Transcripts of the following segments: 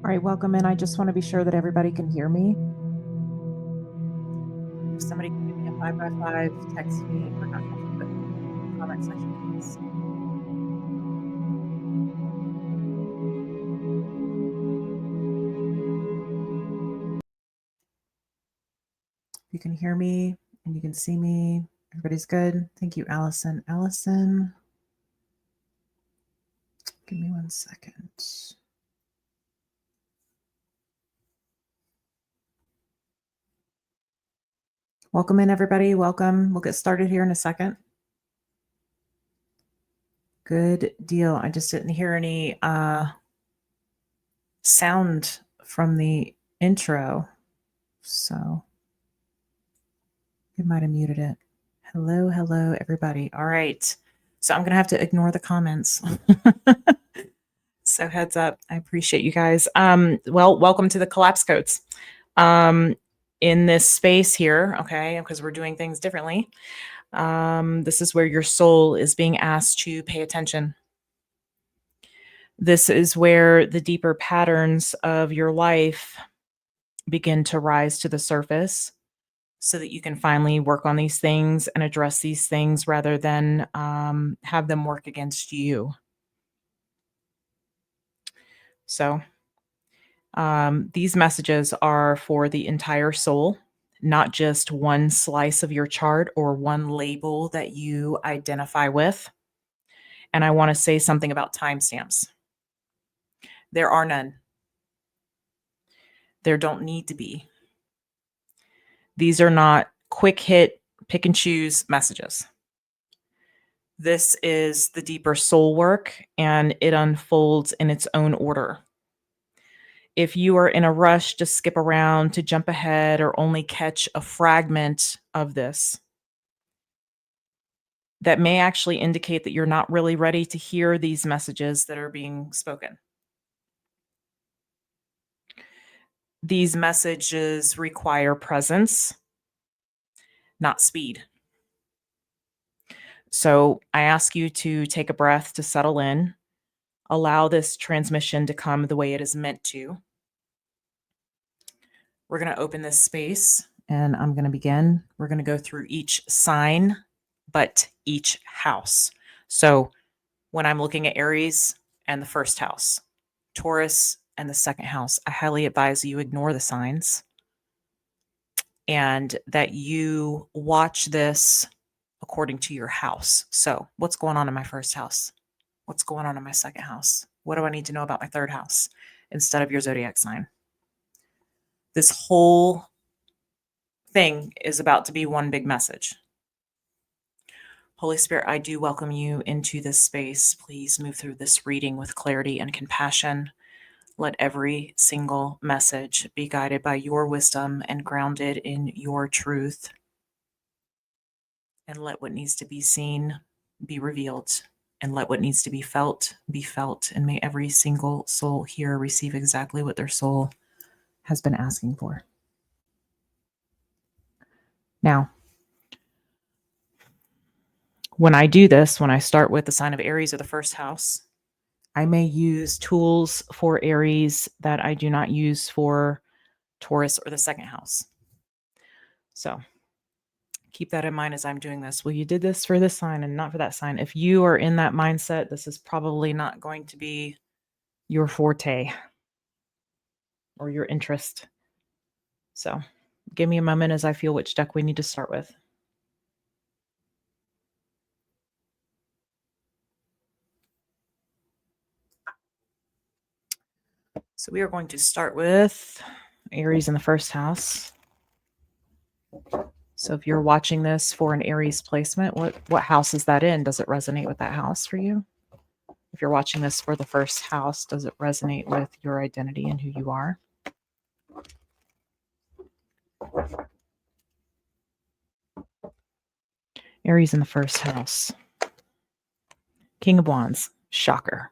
All right, welcome in. I just want to be sure that everybody can hear me. If somebody can give me a 5x5, text me, or not text me, but comment section, please. If you can hear me and you can see me, everybody's good. Thank you, Allison. Allison, give me 1 second. Welcome in, everybody. Welcome. We'll get started here in a second. Good deal. I just didn't hear any sound from the intro, so you might have muted it. Hello, everybody. All right. So I'm going to have to ignore the comments. So heads up. I appreciate you guys. Well, welcome to the Collapse Codes. In this space here, okay, because we're doing things differently. This is where your soul is being asked to pay attention. This is where the deeper patterns of your life begin to rise to the surface so that you can finally work on these things and address these things rather than have them work against you. So these messages are for the entire soul, not just one slice of your chart or one label that you identify with. And I want to say something about timestamps. There are none. There don't need to be. These are not quick hit, pick and choose messages. This is the deeper soul work, and it unfolds in its own order. If you are in a rush to skip around, to jump ahead, or only catch a fragment of this, that may actually indicate that you're not really ready to hear these messages that are being spoken. These messages require presence, not speed. So I ask you to take a breath to settle in, allow this transmission to come the way it is meant to. We're going to open this space and I'm going to begin. We're going to go through each sign, but each house. So when I'm looking at Aries and the first house, Taurus and the second house, I highly advise you ignore the signs and that you watch this according to your house. So what's going on in my first house? What's going on in my second house? What do I need to know about my third house instead of your zodiac sign? This whole thing is about to be one big message. Holy Spirit, I do welcome you into this space. Please move through this reading with clarity and compassion. Let every single message be guided by your wisdom and grounded in your truth. And let what needs to be seen be revealed. And let what needs to be felt. And may every single soul here receive exactly what their soul has been asking for. Now, when I do this, when I start with the sign of Aries or the first house, I may use tools for Aries that I do not use for Taurus or the second house. So keep that in mind as I'm doing this. Well, you did this for this sign and not for that sign. If you are in that mindset, this is probably not going to be your forte or your interest. So give me a moment as I feel which deck we need to start with. So we are going to start with Aries in the first house. So if you're watching this for an Aries placement, what house is that in? Does it resonate with that house for you? If you're watching this for the first house, does it resonate with your identity and who you are? Aries in the first house. King of Wands. Shocker.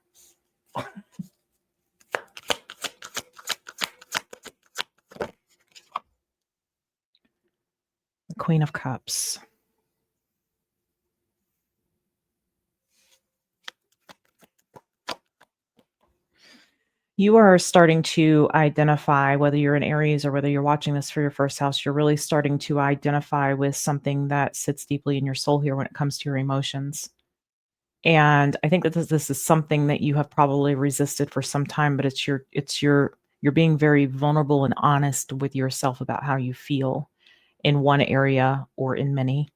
The Queen of Cups. You are starting to identify, whether you're in Aries or whether you're watching this for your first house, you're really starting to identify with something that sits deeply in your soul here when it comes to your emotions. And I think that this is something that you have probably resisted for some time, but you're being very vulnerable and honest with yourself about how you feel in one area or in many.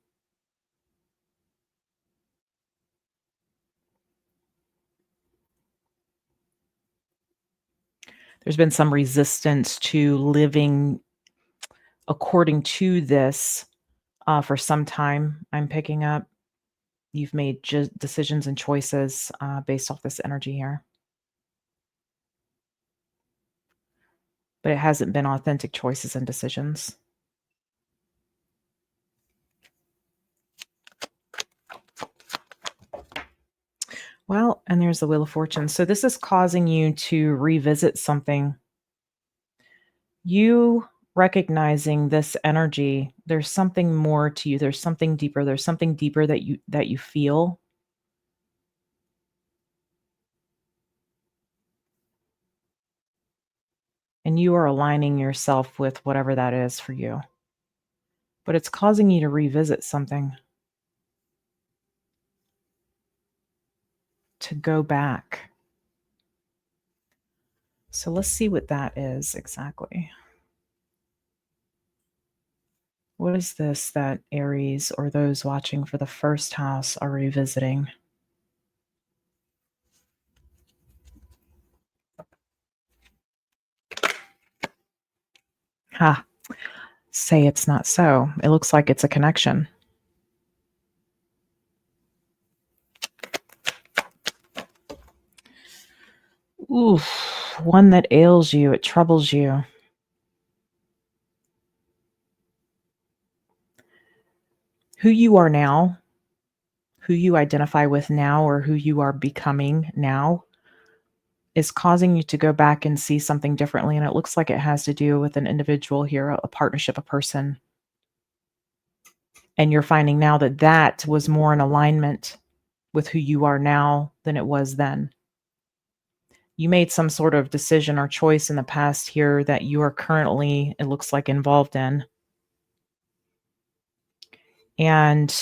There's been some resistance to living according to this for some time. I'm picking up. You've made decisions and choices based off this energy here, but it hasn't been authentic choices and decisions. Well, and there's the Wheel of Fortune. So this is causing you to revisit something. You recognizing this energy, there's something more to you. There's something deeper. There's something deeper that you feel. And you are aligning yourself with whatever that is for you. But it's causing you to revisit something, to go back. So let's see what that is exactly. What is this that Aries or those watching for the first house are revisiting? Ha, say it's not so. It looks like it's a connection. Oof, one that ails you, it troubles you. Who you are now, who you identify with now, or who you are becoming now is causing you to go back and see something differently. And it looks like it has to do with an individual here, a partnership, a person. And you're finding now that that was more in alignment with who you are now than it was then. You made some sort of decision or choice in the past here that you are currently, it looks like, involved in. And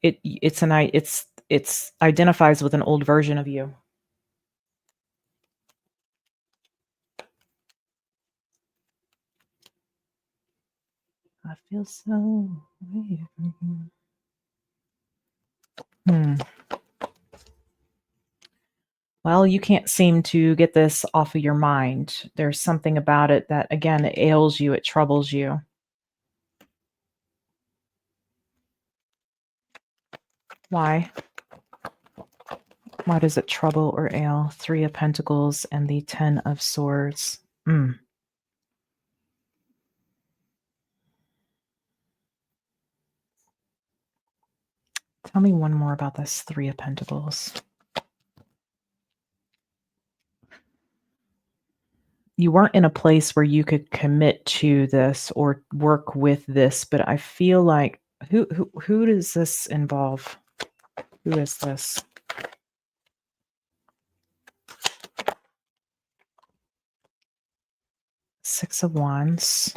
it's identifies with an old version of you. I feel so away from you. Hmm. Well, you can't seem to get this off of your mind. There's something about it that, again, it ails you, it troubles you. Why? Why does it trouble or ail? Three of Pentacles and the Ten of Swords. Mm. Tell me one more about this Three of Pentacles. You weren't in a place where you could commit to this or work with this, but I feel like who does this involve? Who is this? Six of Wands.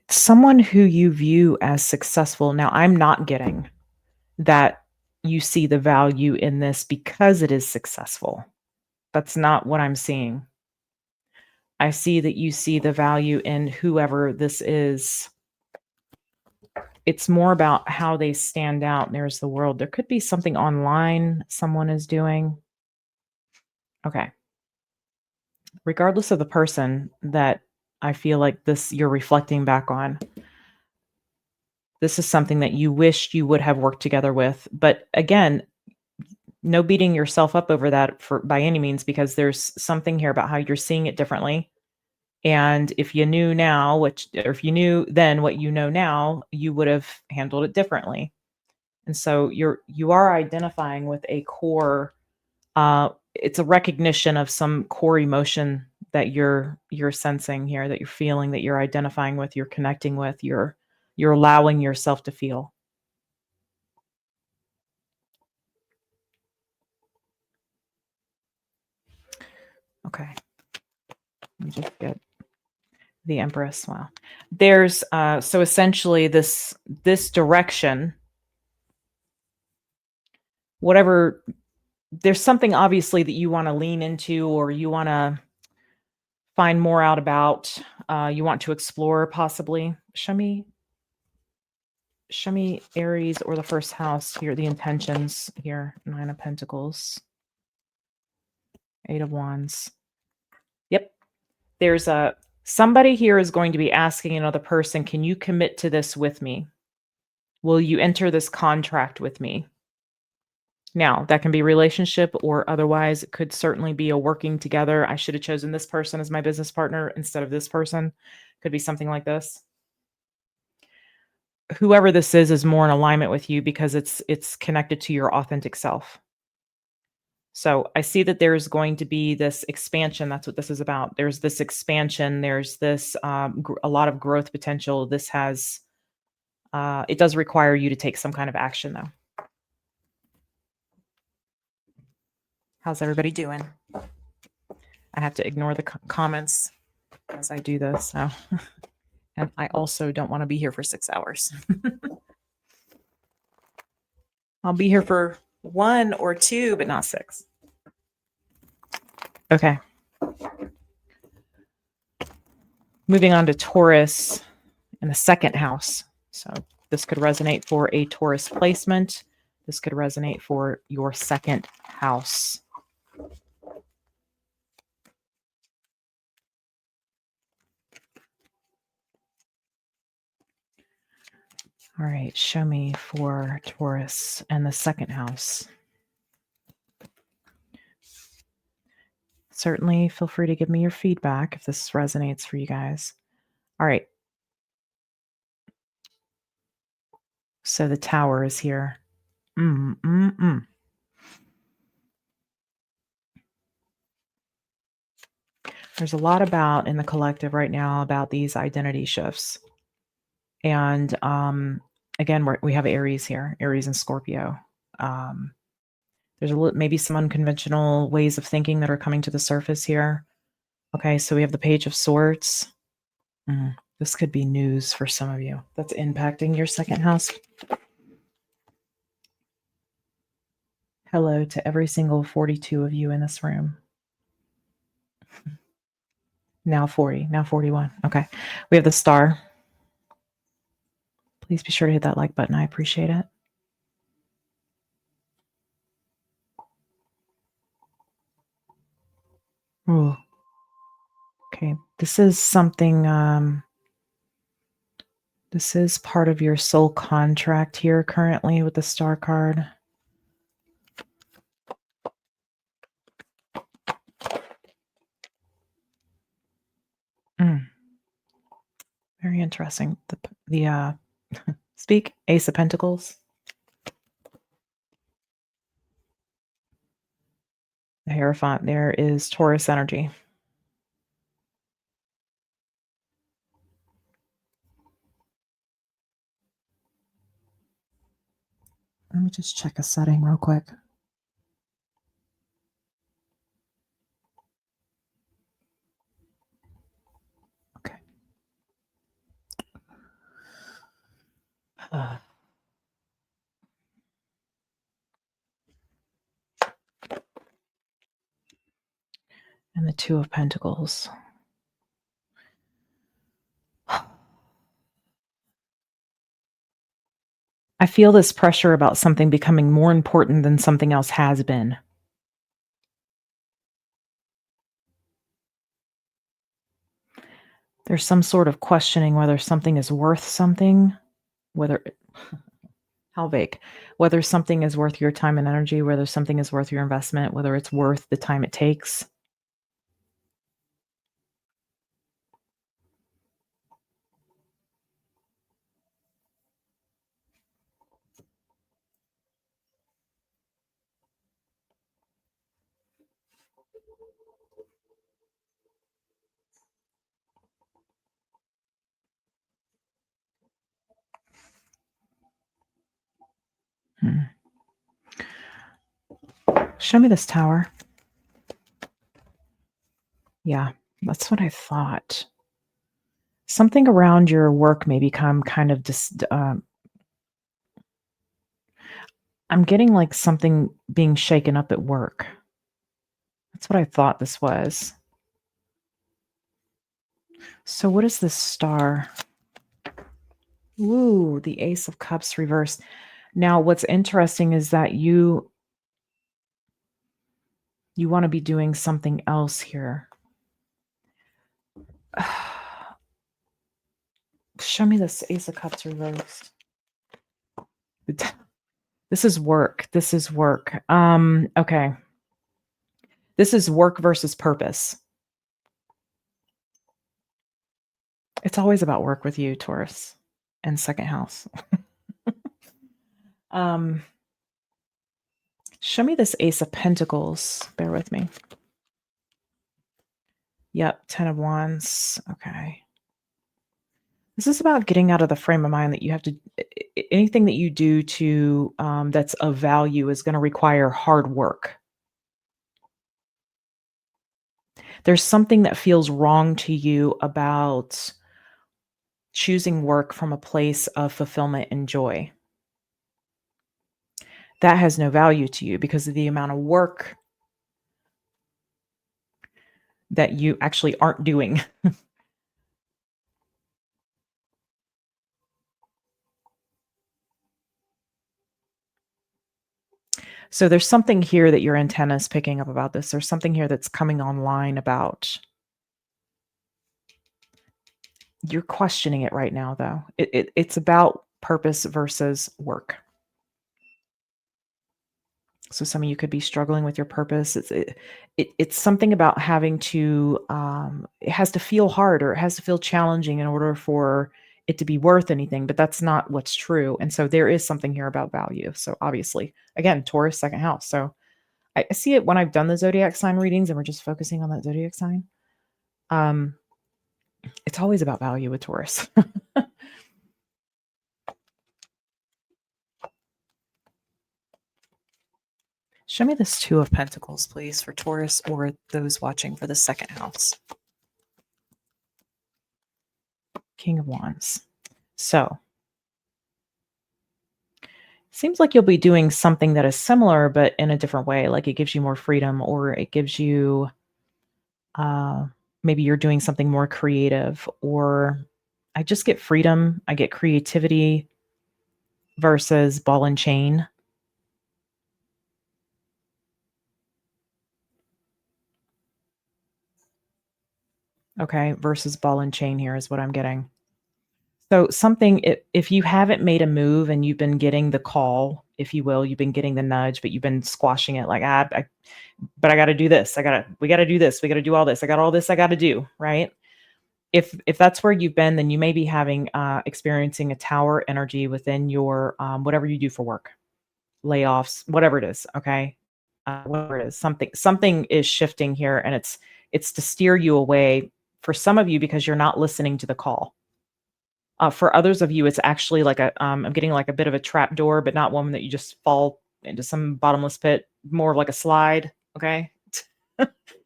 Someone who you view as successful. Now, I'm not getting that you see the value in this because it is successful. That's not what I'm seeing. I see that you see the value in whoever this is. It's more about how they stand out. There's the world. There could be something online someone is doing. Okay. Regardless of the person that I feel like this you're reflecting back on, this is something that you wished you would have worked together with. But again, no beating yourself up over that for by any means, because there's something here about how you're seeing it differently. And if you knew now, or if you knew then what you know now, you would have handled it differently. And so you are identifying with a core. It's a recognition of some core emotion that you're sensing here, that you're feeling, that you're identifying with, you're connecting with, you're You're allowing yourself to feel. Okay. Let me just get the Empress. Wow. There's so essentially this direction, whatever, there's something obviously that you want to lean into or you want to find more out about, you want to explore possibly. Show me Aries or the first house here, the intentions here. 9 of Pentacles, 8 of Wands. Yep. There's somebody here is going to be asking another person, can you commit to this with me? Will you enter this contract with me? Now, that can be relationship or otherwise. It could certainly be a working together. I should have chosen this person as my business partner instead of this person. Could be something like this. Whoever this is more in alignment with you because it's connected to your authentic self. So I see that there's going to be this expansion. That's what this is about. There's this expansion. There's this a lot of growth potential. This has it does require you to take some kind of action, though. How's everybody doing? I have to ignore the comments as I do this. So, and I also don't want to be here for 6 hours. I'll be here for 1 or 2, but not 6. Okay. Moving on to Taurus in the second house. So this could resonate for a Taurus placement. This could resonate for your second house. All right, show me for Taurus and the second house. Certainly feel free to give me your feedback if this resonates for you guys. All right. So the Tower is here. There's a lot about in the collective right now about these identity shifts. And again, we have Aries here, Aries and Scorpio. There's maybe some unconventional ways of thinking that are coming to the surface here. Okay, so we have the Page of Swords. This could be news for some of you that's impacting your second house. Hello to every single 42 of you in this room. Now 40, now 41. Okay, we have the Star. Please be sure to hit that like button. I appreciate it. Ooh. Okay, this is something, this is part of your soul contract here currently with the Star card. Very interesting. The speak, Ace of Pentacles. The Hierophant there is Taurus energy. Let me just check a setting real quick. Okay. And the Two of Pentacles. I feel this pressure about something becoming more important than something else has been. There's some sort of questioning whether something is worth something, whether, how vague, whether something is worth your time and energy, whether something is worth your investment, whether it's worth the time it takes. Show me this tower. Yeah, that's what I thought. Something around your work may become kind of I'm getting like something being shaken up at work. That's what I thought this was. So what is this star? Ooh, the Ace of Cups reversed. Now, what's interesting is that you want to be doing something else here. Show me this Ace of Cups reversed. This is work. This is work. Okay. This is work versus purpose. It's always about work with you, Taurus, and second house. Show me this Ace of Pentacles. Bear with me. Yep, 10 of Wands. Okay. This is about getting out of the frame of mind that you have to, anything that you do to, that's of value is going to require hard work. There's something that feels wrong to you about choosing work from a place of fulfillment and joy. That has no value to you because of the amount of work that you actually aren't doing. So there's something here that your antenna is picking up about this. There's something here that's coming online about. You're questioning it right now, though. It's about purpose versus work. So some of you could be struggling with your purpose. It's something about having to. It has to feel hard or it has to feel challenging in order for it to be worth anything. But that's not what's true. And so there is something here about value. So obviously, again, Taurus, second house. So I see it when I've done the zodiac sign readings and we're just focusing on that zodiac sign. It's always about value with Taurus. Show me this Two of Pentacles, please, for Taurus or those watching for the second house. King of Wands. So, seems like you'll be doing something that is similar, but in a different way. Like it gives you more freedom or it gives you, maybe you're doing something more creative or I just get freedom. I get creativity versus ball and chain. Okay, versus ball and chain here is what I'm getting. So something, if you haven't made a move and you've been getting the call, if you will, you've been getting the nudge, but you've been squashing it like, but I got to do this. We got to do this. We got to do all this. I got all this I got to do. Right. If that's where you've been, then you may be having, experiencing a tower energy within your, whatever you do for work, layoffs, whatever it is. Okay. Whatever it is, something is shifting here and it's to steer you away for some of you because you're not listening to the call. For others of you, it's actually like I'm getting like a bit of a trap door, but not one that you just fall into some bottomless pit, more of like a slide. Okay.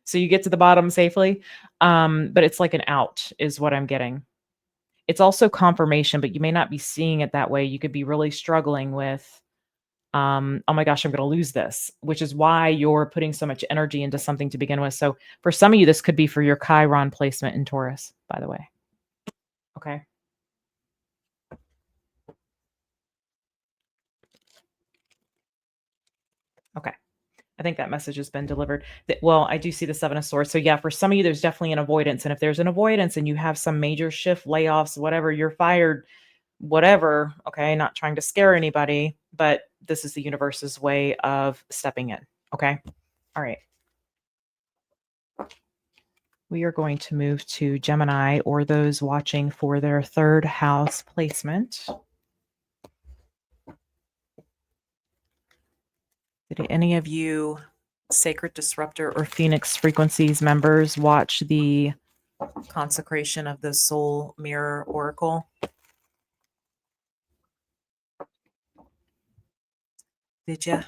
So you get to the bottom safely. But it's like an out is what I'm getting. It's also confirmation, but you may not be seeing it that way. You could be really struggling with, oh my gosh, I'm going to lose this, which is why you're putting so much energy into something to begin with. So for some of you, this could be for your Chiron placement in Taurus, by the way. Okay. Okay. I think that message has been delivered. Well, I do see the Seven of Swords. So yeah, for some of you, there's definitely an avoidance. And if there's an avoidance and you have some major shift, layoffs, whatever, you're fired, whatever. Okay. Not trying to scare anybody, but this is the universe's way of stepping in. Okay. All right. We are going to move to Gemini or those watching for their third house placement. Did any of you Sacred Disruptor or Phoenix Frequencies members watch the consecration of the Soul Mirror Oracle? Did you?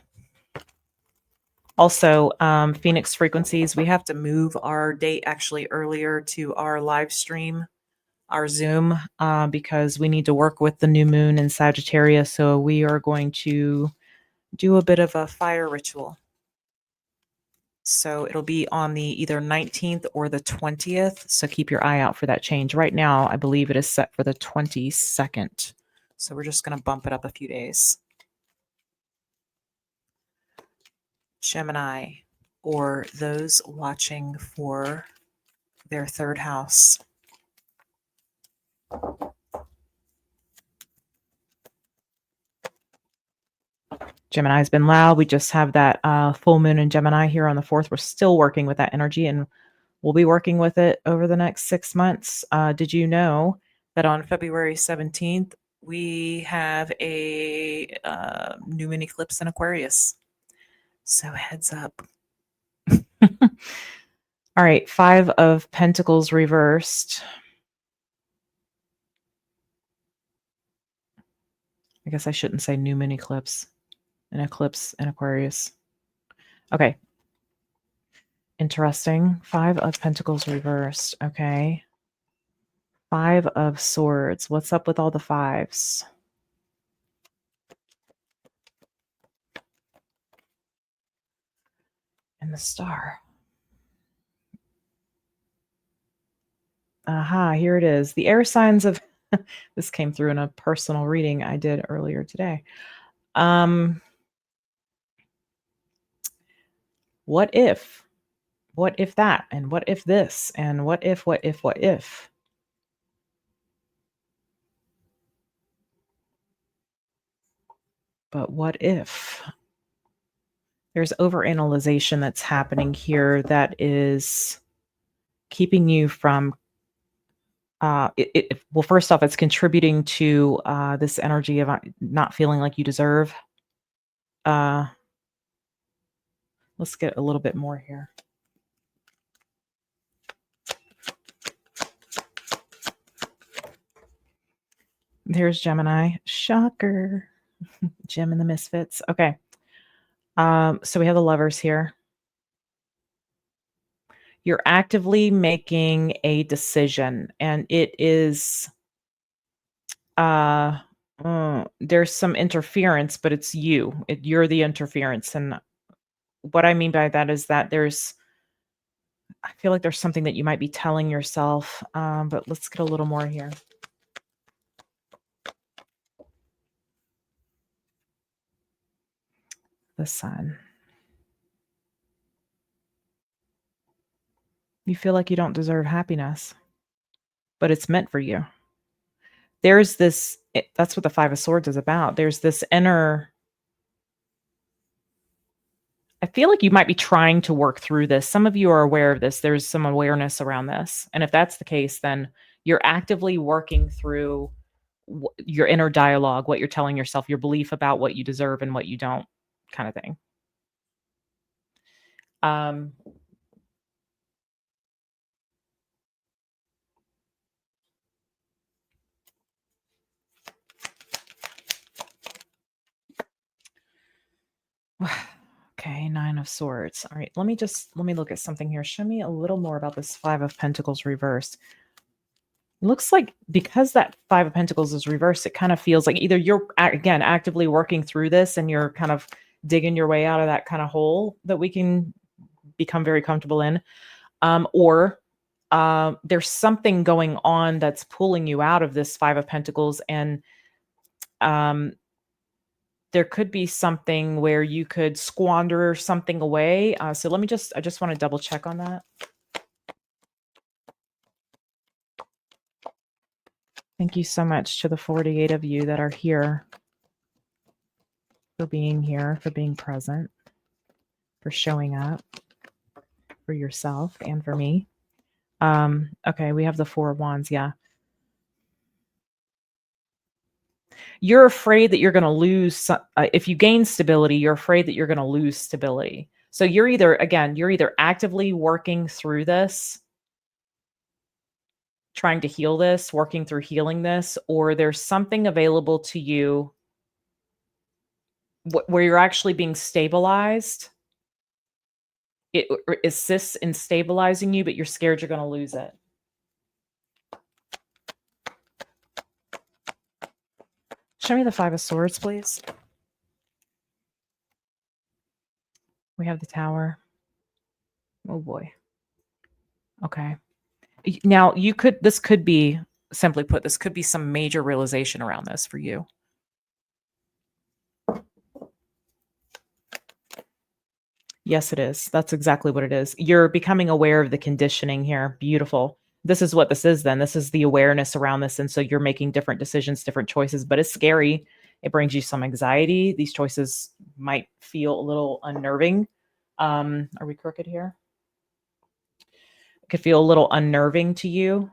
Also, Phoenix frequencies, we have to move our date actually earlier to our live stream, our Zoom, because we need to work with the new moon in Sagittarius. So we are going to do a bit of a fire ritual. So it'll be on the either 19th or the 20th. So keep your eye out for that change. Right now, I believe it is set for the 22nd. So we're just going to bump it up a few days. Gemini, or those watching for their third house. Gemini has been loud. We just have that full moon in Gemini here on the 4th. We're still working with that energy, and we'll be working with it over the next 6 months. Did you know that on February 17th, we have a new moon eclipse in Aquarius? So heads up. All right, 5 of Pentacles reversed. I guess I shouldn't say new moon eclipse. An eclipse in Aquarius. Okay. Interesting. 5 of Pentacles reversed. Okay. 5 of Swords. What's up with all the fives? And the Star. Aha, here it is. The air signs of this came through in a personal reading I did earlier today. What if? What if that? And what if this? And what if, what if, what if? But what if? There's overanalyzation that's happening here that is keeping you from well, first off, it's contributing to this energy of not feeling like you deserve. Let's get a little bit more here. There's Gemini. Shocker. Gem and the Misfits. Okay. So we have the Lovers here. You're actively making a decision, and it is there's some interference, but it's you. You're the interference. And what I mean by that is that I feel like there's something that you might be telling yourself, but let's get a little more here. The Sun. You feel like you don't deserve happiness, but it's meant for you. There's this, that's what the 5 of Swords is about. There's this inner, I feel like you might be trying to work through this. Some of you are aware of this. There's some awareness around this. And if that's the case, then you're actively working through your inner dialogue, what you're telling yourself, your belief about what you deserve and what you don't, kind of thing. Okay, 9 of Swords. All right, let me look at something here. Show me a little more about this 5 of Pentacles reversed. Looks like because that 5 of Pentacles is reversed, it kind of feels like either you're, again, actively working through this and you're kind of digging your way out of that kind of hole that we can become very comfortable in, or there's something going on that's pulling you out of this 5 of Pentacles, and there could be something where you could squander something away. So I just want to double check on that. Thank you so much to the 48 of you that are here, for being here, for being present, for showing up for yourself and for me. Okay, we have the 4 of Wands. Yeah. You're afraid that you're going to lose. If you gain stability, you're afraid that you're going to lose stability. So you're either actively working through this, trying to heal this, working through healing this, or there's something available to you where you're actually being stabilized. It assists in stabilizing you, but you're scared you're gonna lose it. Show me the 5 of Swords, please. We have the Tower. Oh boy. Okay. Now this could be, simply put, this could be some major realization around this for you. Yes, it is. That's exactly what it is. You're becoming aware of the conditioning here. Beautiful. This is what this is then. This is the awareness around this. And so you're making different decisions, different choices, but it's scary. It brings you some anxiety. These choices might feel a little unnerving. Are we crooked here? It could feel a little unnerving to you.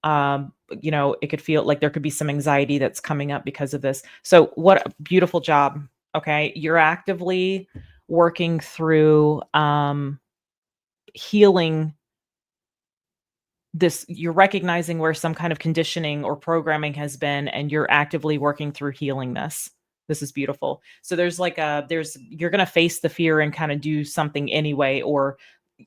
It could feel like there could be some anxiety that's coming up because of this. So what a beautiful job. Okay. You're actively working through healing this. You're recognizing where some kind of conditioning or programming has been, and you're actively working through healing this. This is beautiful. So you're going to face the fear and kind of do something anyway, or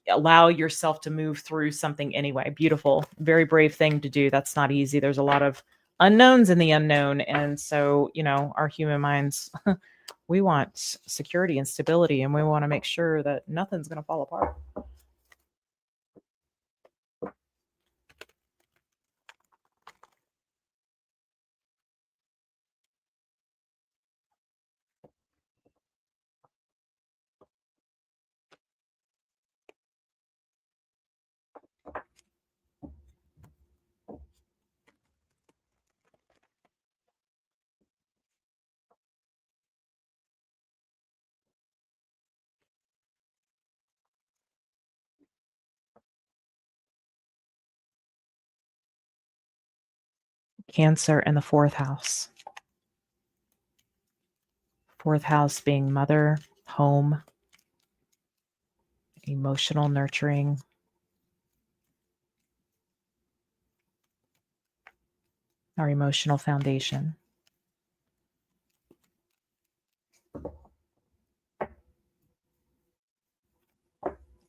allow yourself to move through something anyway. Beautiful. Very brave thing to do. That's not easy. There's a lot of unknowns in the unknown. And so, our human minds, we want security and stability, and we want to make sure that nothing's going to fall apart. Cancer in the 4th house. 4th house being mother, home, emotional nurturing. Our emotional foundation.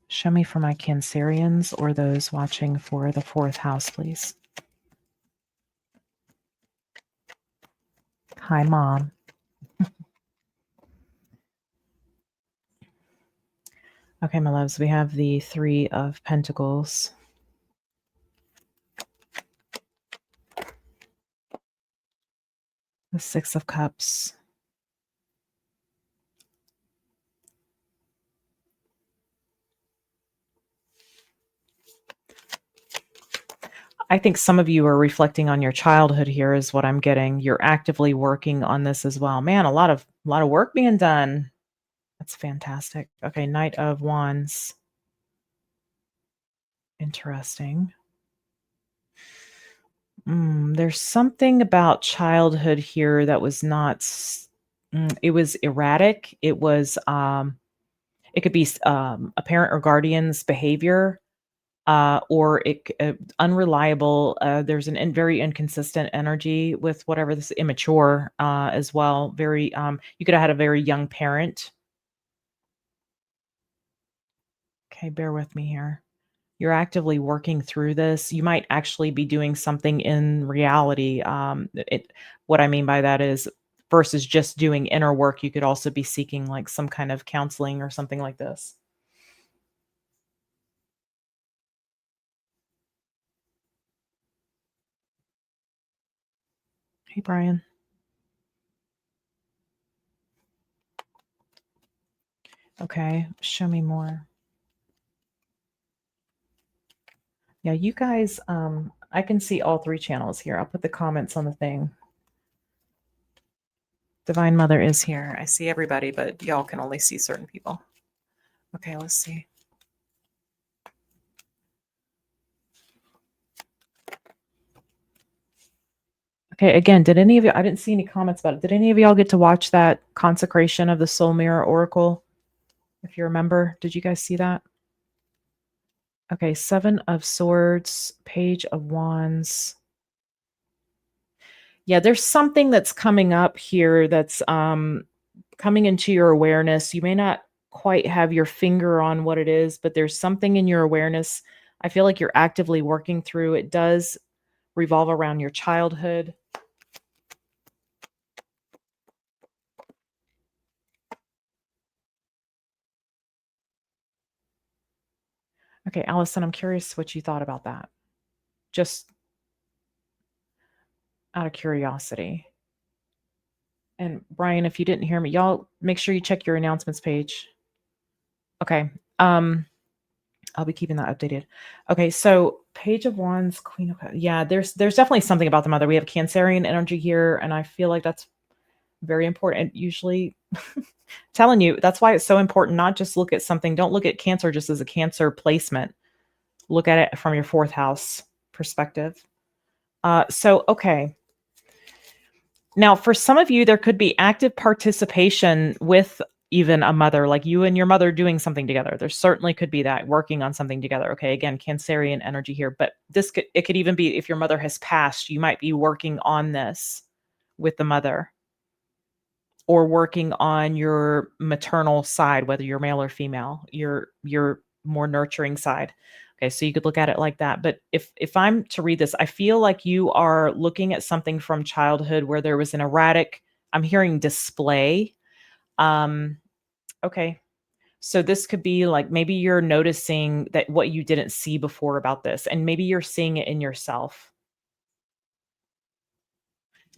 Show me for my Cancerians or those watching for the 4th house, please. Hi, Mom. Okay, my loves, we have the 3 of Pentacles. The 6 of Cups. I think some of you are reflecting on your childhood here is what I'm getting. You're actively working on this as well. Man, a lot of work being done. That's fantastic. Okay, Knight of Wands. Interesting. There's something about childhood here that was not it was erratic. It was it could be a parent or guardian's behavior, or unreliable. There's an very inconsistent energy with whatever this immature as well. Very you could have had a very young parent. Okay, bear with me here. You're actively working through this. You might actually be doing something in reality. What I mean by that is, versus just doing inner work, you could also be seeking like some kind of counseling or something like this. Hey, Brian. Okay, show me more. Yeah, you guys, I can see all 3 channels here. I'll put the comments on the thing. Divine Mother is here. I see everybody, but y'all can only see certain people. Okay, let's see. Okay, again, did any of you, I didn't see any comments about it. Did any of y'all get to watch that consecration of the Soul Mirror Oracle? If you remember, did you guys see that? Okay, 7 of Swords, Page of Wands. Yeah, there's something that's coming up here that's coming into your awareness. You may not quite have your finger on what it is, but there's something in your awareness. I feel like you're actively working through. It does revolve around your childhood. Okay, Allison, I'm curious what you thought about that. Just out of curiosity. And Brian, if you didn't hear me, y'all make sure you check your announcements page. Okay. I'll be keeping that updated. Okay, so Page of Wands, Queen of yeah, there's definitely something about the mother. We have Cancerian energy here, and I feel like that's very important. Usually telling you that's why it's so important. Not just look at something, don't look at Cancer just as a Cancer placement. Look at it from your fourth house perspective. So okay. Now, for some of you, there could be active participation with even a mother, like you and your mother doing something together. There certainly could be that working on something together. Okay, again, Cancerian energy here, but it could even be if your mother has passed, you might be working on this with the mother or working on your maternal side, whether you're male or female, your more nurturing side. Okay, so you could look at it like that. But if I'm to read this, I feel like you are looking at something from childhood where there was an erratic, I'm hearing display. Um, okay. So this could be like maybe you're noticing that what you didn't see before about this, and maybe you're seeing it in yourself.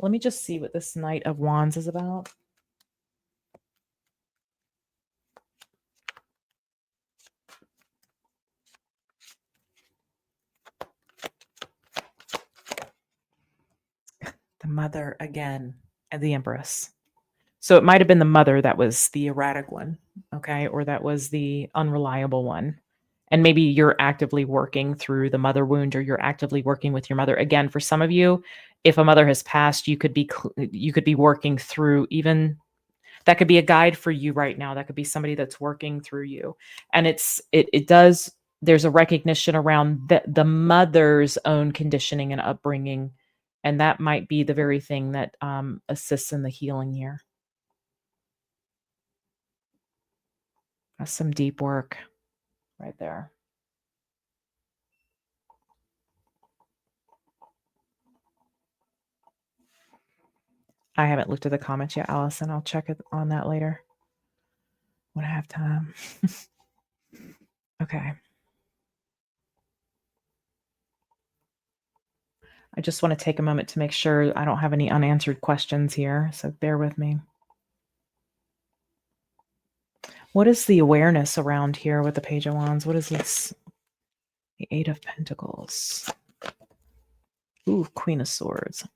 Let me just see what this Knight of Wands is about. The mother again, and the Empress. So it might have been the mother that was the erratic one, okay, or that was the unreliable one. And maybe you're actively working through the mother wound, or you're actively working with your mother. Again, for some of you, if a mother has passed, you could be working through even that could be a guide for you right now. That could be somebody that's working through you. And it does there's a recognition around the mother's own conditioning and upbringing, and that might be the very thing that assists in the healing here. That's some deep work right there. I haven't looked at the comments yet, Allison. I'll check it on that later when I have time. Okay. I just want to take a moment to make sure I don't have any unanswered questions here, so bear with me. What is the awareness around here with the Page of Wands? What is this? The Eight of Pentacles. Ooh, Queen of Swords.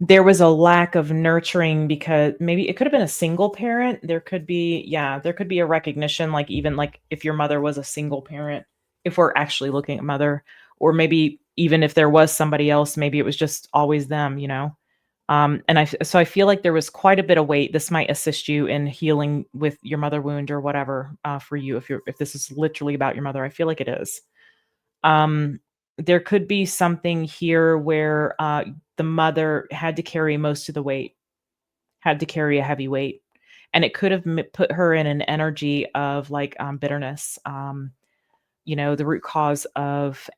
There was a lack of nurturing because maybe it could have been a single parent. There could be, there could be a recognition, like even like if your mother was a single parent, if we're actually looking at mother, or maybe even if there was somebody else, maybe it was just always them, you know? So I feel like there was quite a bit of weight. This might assist you in healing with your mother wound or whatever for you. If this is literally about your mother, I feel like it is. Um, there could be something here where the mother had to carry most of the weight, had to carry a heavy weight, and it could have put her in an energy of like bitterness. You know, the root cause of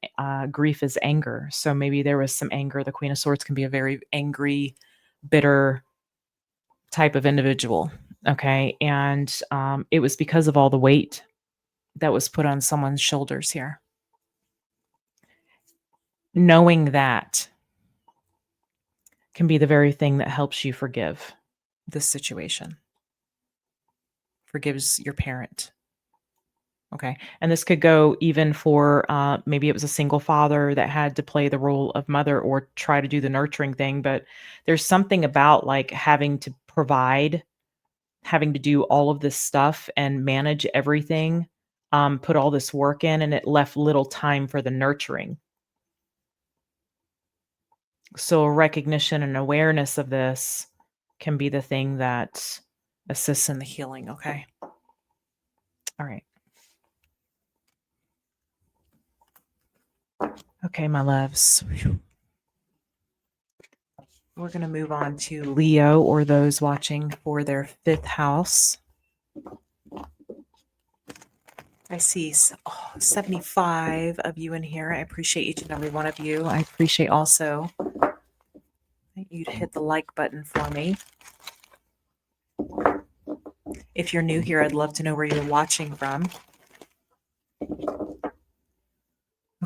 grief is anger. So maybe there was some anger. The Queen of Swords can be a very angry, bitter type of individual. Okay. And it was because of all the weight that was put on someone's shoulders here. Knowing that can be the very thing that helps you forgive this situation, forgives your parent. Okay. And this could go even for maybe it was a single father that had to play the role of mother or try to do the nurturing thing. But there's something about like having to provide, having to do all of this stuff and manage everything, put all this work in, and it left little time for the nurturing. So a recognition and awareness of this can be the thing that assists in the healing. Okay. All right. Okay, my loves. We're going to move on to Leo, or those watching for their 5th house. I see 75 of you in here. I appreciate each and every one of you. I appreciate also that you'd hit the like button for me. If you're new here, I'd love to know where you're watching from.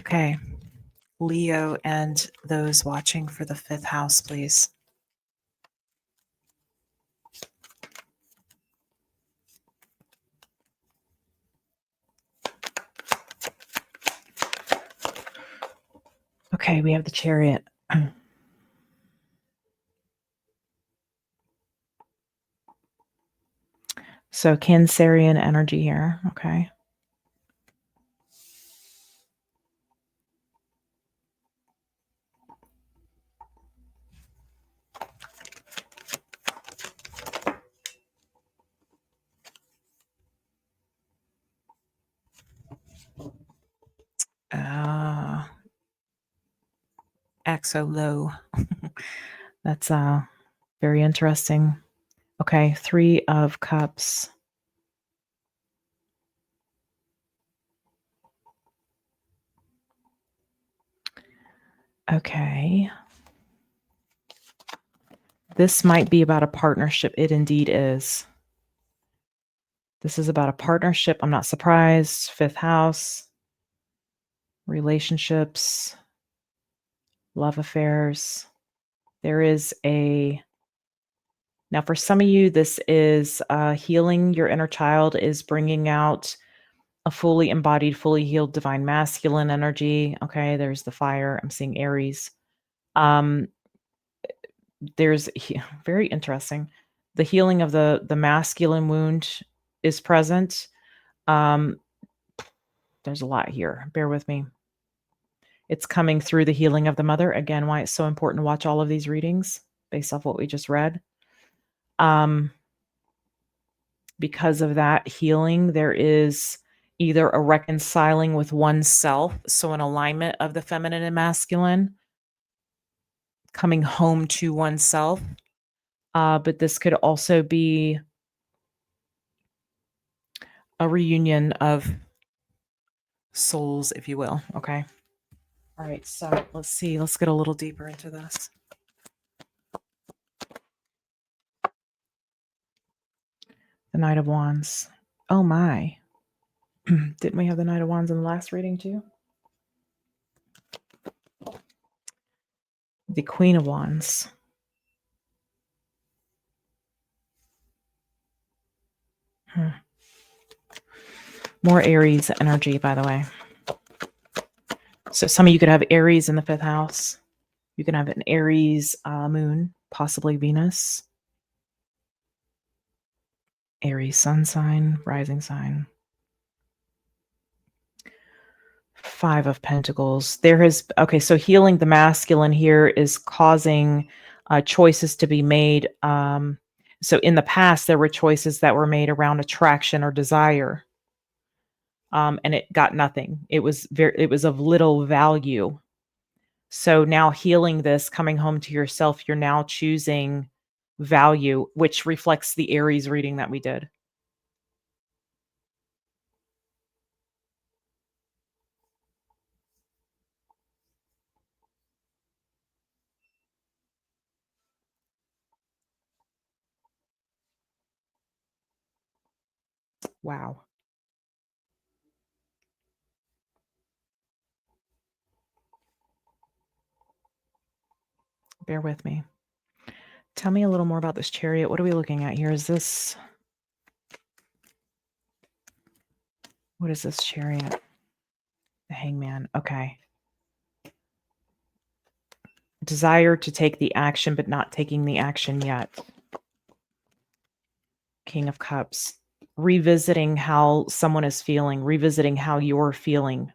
Okay. Leo and those watching for the 5th house, please. Okay, we have the Chariot. So Cancerian energy here, okay? Axo low. That's very interesting. Okay, 3 of Cups. Okay. This might be about a partnership. It indeed is. This is about a partnership. I'm not surprised. 5th house. Relationships. Love affairs. There is a... Now, for some of you, this is healing your inner child, is bringing out a fully embodied, fully healed divine masculine energy. Okay, there's the fire. I'm seeing Aries. There's very interesting. The healing of the masculine wound is present. There's a lot here. Bear with me. It's coming through the healing of the mother. Again, why it's so important to watch all of these readings based off what we just read. Because of that healing, there is either a reconciling with oneself, so an alignment of the feminine and masculine, coming home to oneself. But this could also be a reunion of souls, if you will. Okay. All right. So let's see. Let's get a little deeper into this. The Knight of Wands. Oh my. Didn't we have the Knight of Wands in the last reading too? The Queen of Wands. More Aries energy, by the way. So some of you could have Aries in the 5th house. You can have an Aries moon, possibly Venus. Aries sun sign, rising sign. 5 of Pentacles. Okay, so healing the masculine here is causing choices to be made. So in the past, there were choices that were made around attraction or desire. And it got nothing. It was of little value. So now healing this, coming home to yourself, you're now choosing value, which reflects the Aries reading that we did. Wow. Bear with me. Tell me a little more about this Chariot. What are we looking at here? What is this Chariot? The Hangman. Okay. Desire to take the action, but not taking the action yet. King of Cups. Revisiting how someone is feeling, revisiting how you're feeling,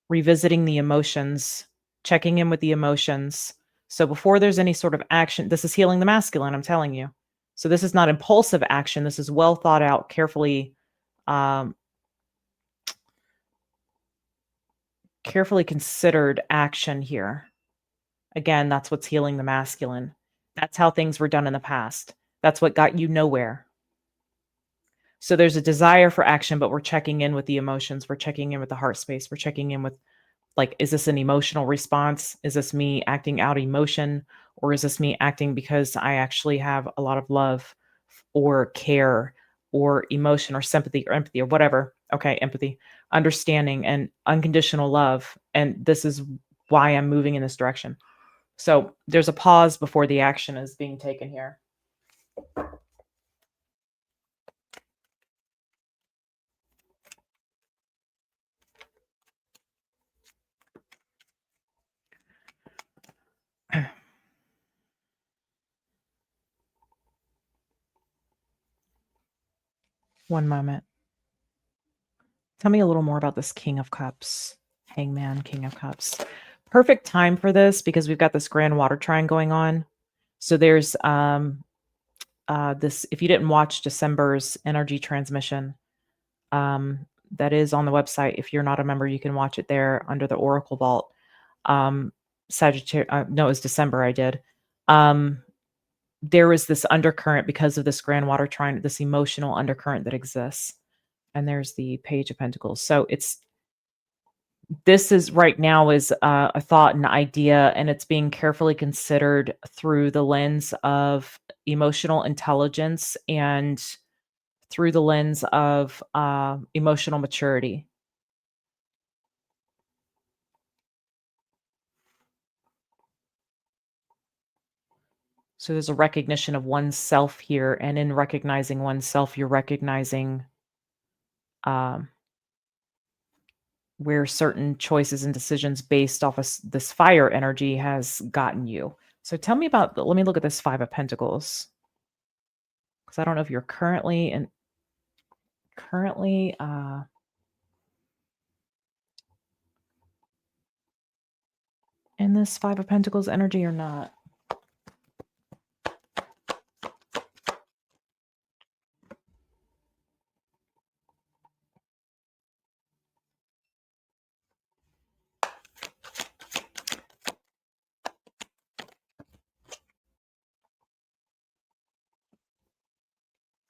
revisiting the emotions, checking in with the emotions. So before there's any sort of action, this is healing the masculine, I'm telling you. So this is not impulsive action. This is well thought out, carefully considered action here. Again, that's what's healing the masculine. That's how things were done in the past. That's what got you nowhere. So there's a desire for action, but we're checking in with the emotions. We're checking in with the heart space. We're checking in with, like, is this an emotional response? Is this me acting out emotion? Or is this me acting because I actually have a lot of love or care or emotion or sympathy or empathy or whatever? Okay, empathy, understanding, and unconditional love. And this is why I'm moving in this direction. So there's a pause before the action is being taken here. One moment. Tell me a little more about this King of Cups, Hangman, King of Cups. Perfect time for this because we've got this grand water trine going on. So there's this, if you didn't watch December's energy transmission, that is on the website. If you're not a member, you can watch it there under the Oracle Vault. Sagittarius, no, it was December I did. There was this undercurrent because of this grand water trine, this emotional undercurrent that exists. And there's the Page of Pentacles. So it's this is right now is a thought and idea, and it's being carefully considered through the lens of emotional intelligence and through the lens of emotional maturity. So there's a recognition of oneself here, and in recognizing oneself, you're recognizing um, where certain choices and decisions based off of this fire energy has gotten you. So tell me about. Let me look at this Five of Pentacles because I don't know if you're currently in this Five of Pentacles energy or not.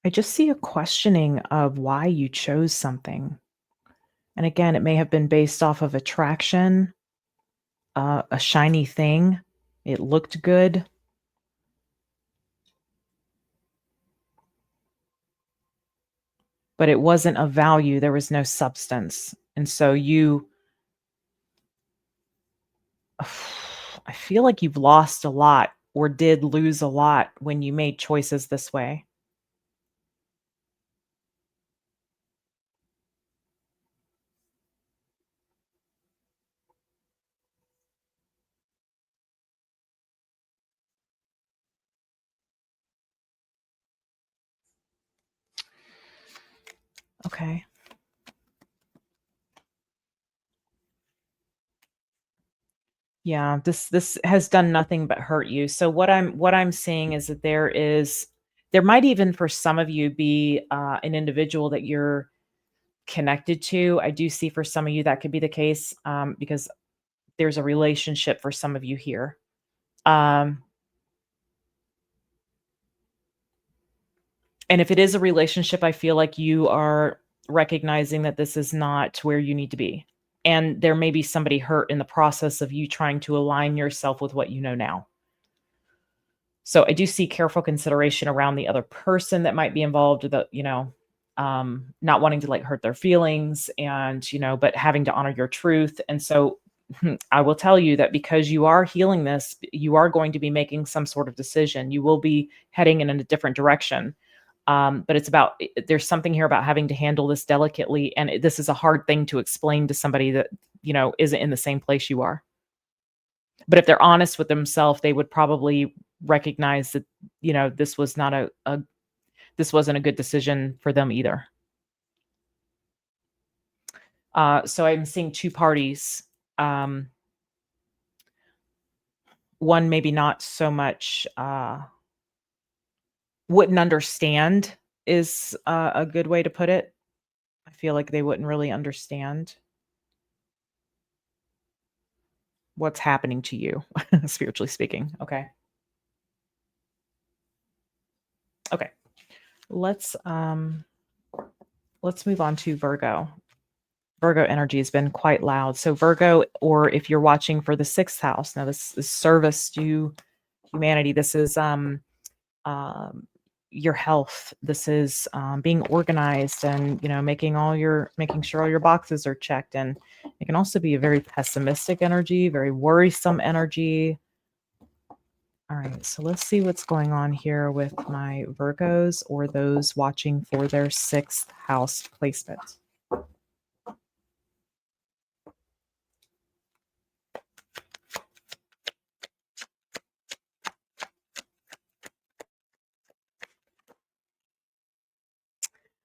I just see a questioning of why you chose something. And again, it may have been based off of attraction, a shiny thing. It looked good, but it wasn't of value. There was no substance. And so I feel like you've lost a lot or did lose a lot when you made choices this way. Okay. Yeah, this has done nothing but hurt you. So what I'm seeing is that there might even for some of you be an individual that you're connected to. I do see for some of you that could be the case because there's a relationship for some of you here. Um, and if it is a relationship, I feel like you are recognizing that this is not where you need to be. And there may be somebody hurt in the process of you trying to align yourself with what you know now. So I do see careful consideration around the other person that might be involved, not wanting to like hurt their feelings and, but having to honor your truth. And so I will tell you that because you are healing this, you are going to be making some sort of decision. You will be heading in a different direction. But there's something here about having to handle this delicately. And this is a hard thing to explain to somebody that, isn't in the same place you are. But if they're honest with themselves, they would probably recognize that, this was not this wasn't a good decision for them either. So I'm seeing two parties. Um, one maybe not so much wouldn't understand is a good way to put it. I feel like they wouldn't really understand what's happening to you, spiritually speaking. Okay. Okay. Let's move on to Virgo. Virgo energy has been quite loud. So Virgo, or if you're watching for the 6th house, now this is service to humanity. This is um, your health. This is being organized and making sure all your boxes are checked. And it can also be a very pessimistic energy, very worrisome energy. All right, so let's see what's going on here with my Virgos or those watching for their 6th house placement.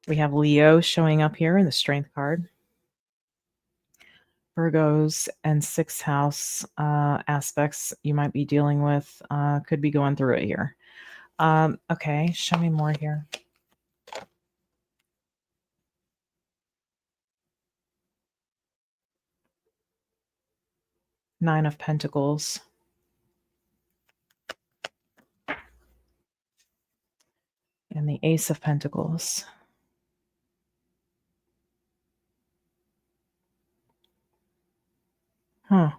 We have Leo showing up here in the Strength card. Virgos and 6th house aspects you might be dealing with could be going through it here. Okay, show me more here. Nine of Pentacles. And the Ace of Pentacles. Huh.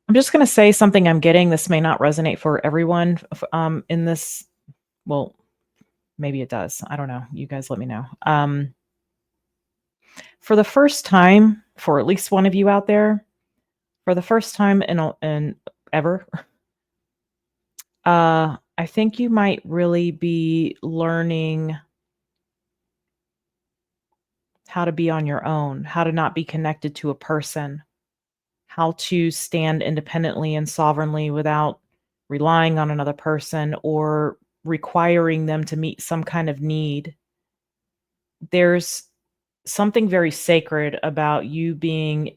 I'm just going to say something I'm getting. This may not resonate for everyone in this. Well, maybe it does. I don't know. You guys let me know. For the first time, for at least one of you out there, for the first time in ever, I think you might really be learning how to be on your own, how to not be connected to a person, how to stand independently and sovereignly without relying on another person or requiring them to meet some kind of need. There's something very sacred about you being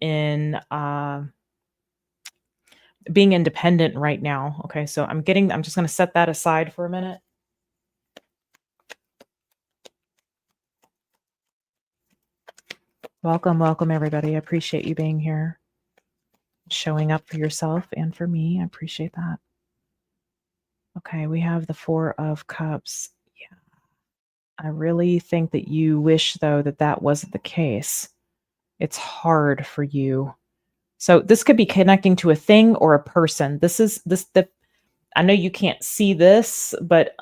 being independent right now. Okay, so I'm just going to set that aside for a minute. Welcome everybody. I appreciate you being here, showing up for yourself and for me. I appreciate that. Okay, we have the 4 of Cups. Yeah. I really think that you wish, though, that wasn't the case. It's hard for you. So this could be connecting to a thing or a person. I know you can't see this, but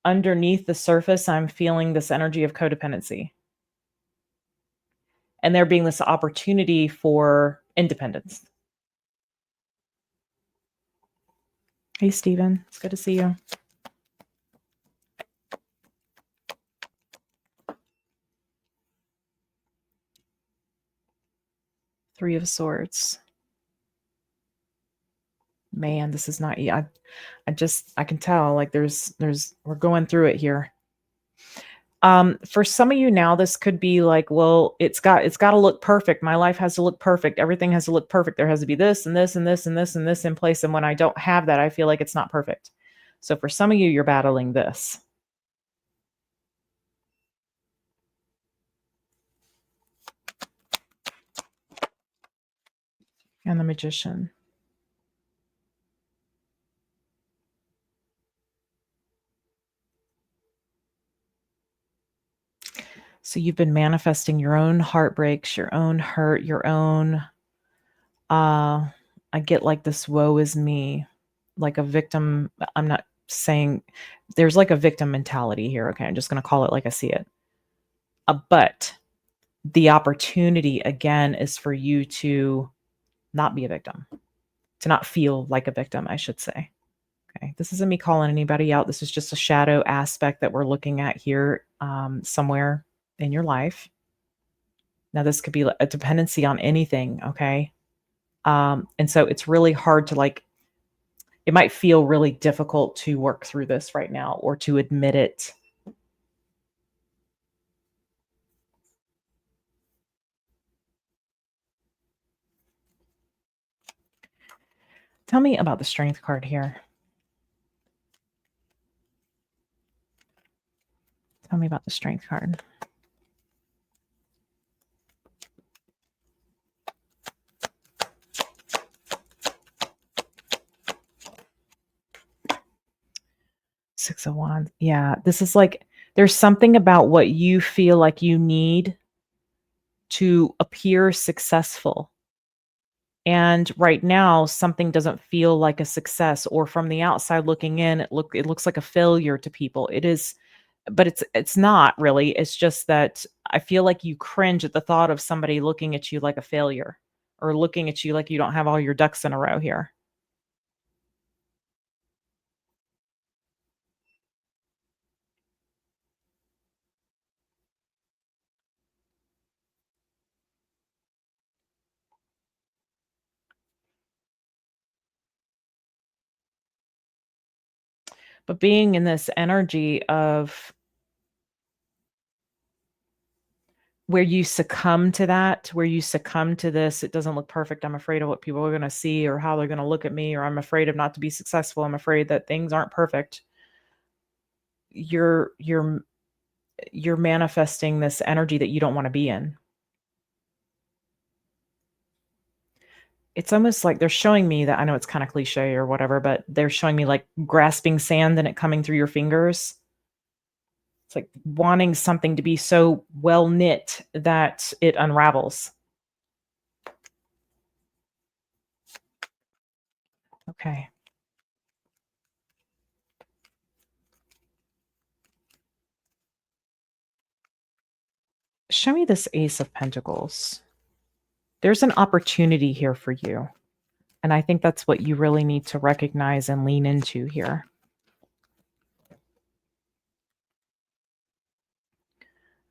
underneath the surface, I'm feeling this energy of codependency. And there being this opportunity for independence. Hey, Stephen. It's good to see you. Three of Swords. Man, this is not. I can tell. Like we're going through it here. For some of you now, this could be like, well, it's got to look perfect. My life has to look perfect. Everything has to look perfect. There has to be this and this and this and this and this in place. And when I don't have that, I feel like it's not perfect. So for some of you, you're battling this. And the Magician. So you've been manifesting your own heartbreaks, your own hurt, your own, I get like this woe is me, like a victim. I'm not saying there's like a victim mentality here. Okay. I'm just going to call it like I see it. But the opportunity again is for you to not be a victim, to not feel like a victim, I should say. Okay. This isn't me calling anybody out. This is just a shadow aspect that we're looking at here somewhere in your life. Now, this could be a dependency on anything. Okay. And so it's really hard to it might feel really difficult to work through this right now or to admit it. Tell me about the Strength card here. Tell me about the Strength card. Six of Wands. Yeah, this is like there's something about what you feel like you need to appear successful. And right now, something doesn't feel like a success, or from the outside looking in, it looks like a failure to people. It is, but it's not really. It's just that I feel like you cringe at the thought of somebody looking at you like a failure, or looking at you like you don't have all your ducks in a row here. But being in this energy of where you succumb to that, where you succumb to this, "It doesn't look perfect. I'm afraid of what people are gonna see or how they're gonna look at me, or I'm afraid of not to be successful. I'm afraid that things aren't perfect." You're you're you're manifesting this energy that you don't wanna be in. It's almost like they're showing me that I know it's kinda cliche or whatever, but they're showing me, like, grasping sand and it coming through your fingers. It's like wanting something to be so well knit that it unravels. Okay. Show me this Ace of Pentacles. There's an opportunity here for you, and I think that's what you really need to recognize and lean into here.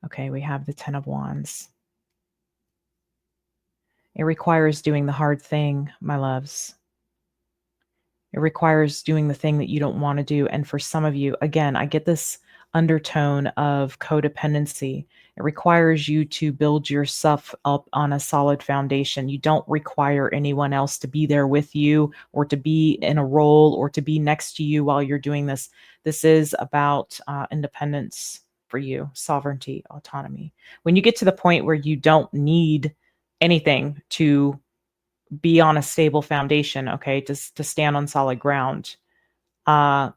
Okay, we have the 10 of Wands. It requires doing the hard thing, my loves. It requires doing the thing that you don't wanna do, and for some of you, again, I get this undertone of codependency. It requires you to build yourself up on a solid foundation. You don't require anyone else to be there with you, or to be in a role, or to be next to you while you're doing this. This is about, independence for you, sovereignty, autonomy. When you get to the point where you don't need anything to be on a stable foundation, okay, to stand on solid ground, uh,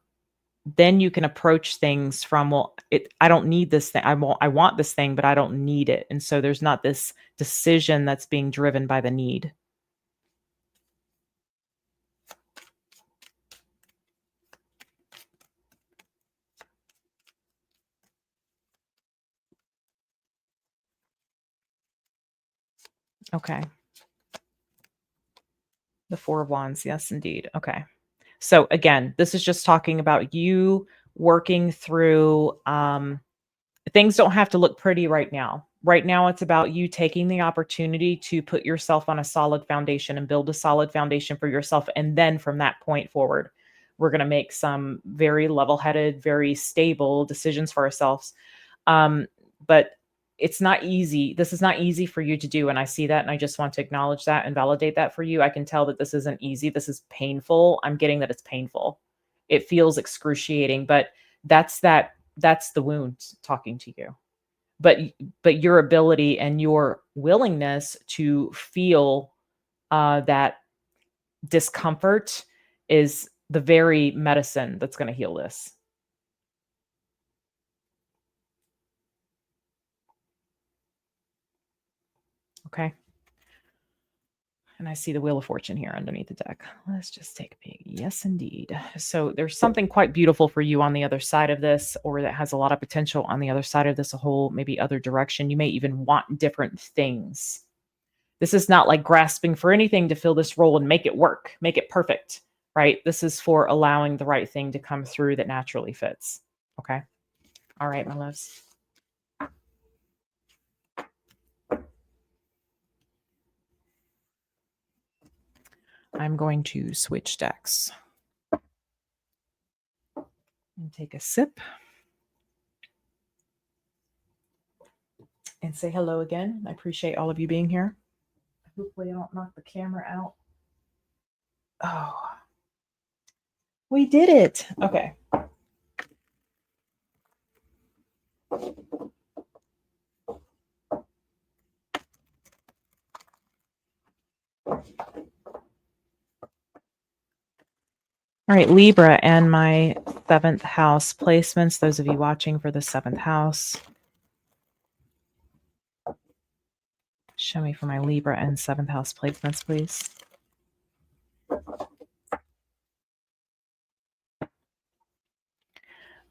then you can approach things from, well, I don't need this thing. I want this thing, but I don't need it. And so there's not this decision that's being driven by the need. Okay. The 4 of Wands. Yes, indeed. Okay. So again, this is just talking about you working through things don't have to look pretty right now. Right now, it's about you taking the opportunity to put yourself on a solid foundation and build a solid foundation for yourself. And then from that point forward, we're going to make some very level headed, very stable decisions for ourselves. Um, but it's not easy. This is not easy for you to do. And I see that. And I just want to acknowledge that and validate that for you. I can tell that this isn't easy. This is painful. I'm getting that it's painful. It feels excruciating, but that's the wound talking to you. But but your ability and your willingness to feel that discomfort is the very medicine that's going to heal this. Okay. And I see the Wheel of Fortune here underneath the deck. Let's just take a peek. Yes, indeed. So there's something quite beautiful for you on the other side of this, or that has a lot of potential on the other side of this, a whole maybe other direction. You may even want different things. This is not like grasping for anything to fill this role and make it work, make it perfect, right? This is for allowing the right thing to come through that naturally fits. Okay. All right, my loves. I'm going to switch decks and take a sip and say hello again. I appreciate all of you being here. Hopefully, I don't knock the camera out. Oh, we did it. Okay. All right, Libra, and my 7th house placements. Those of you watching for the 7th house. Show me for my Libra and 7th house placements, please.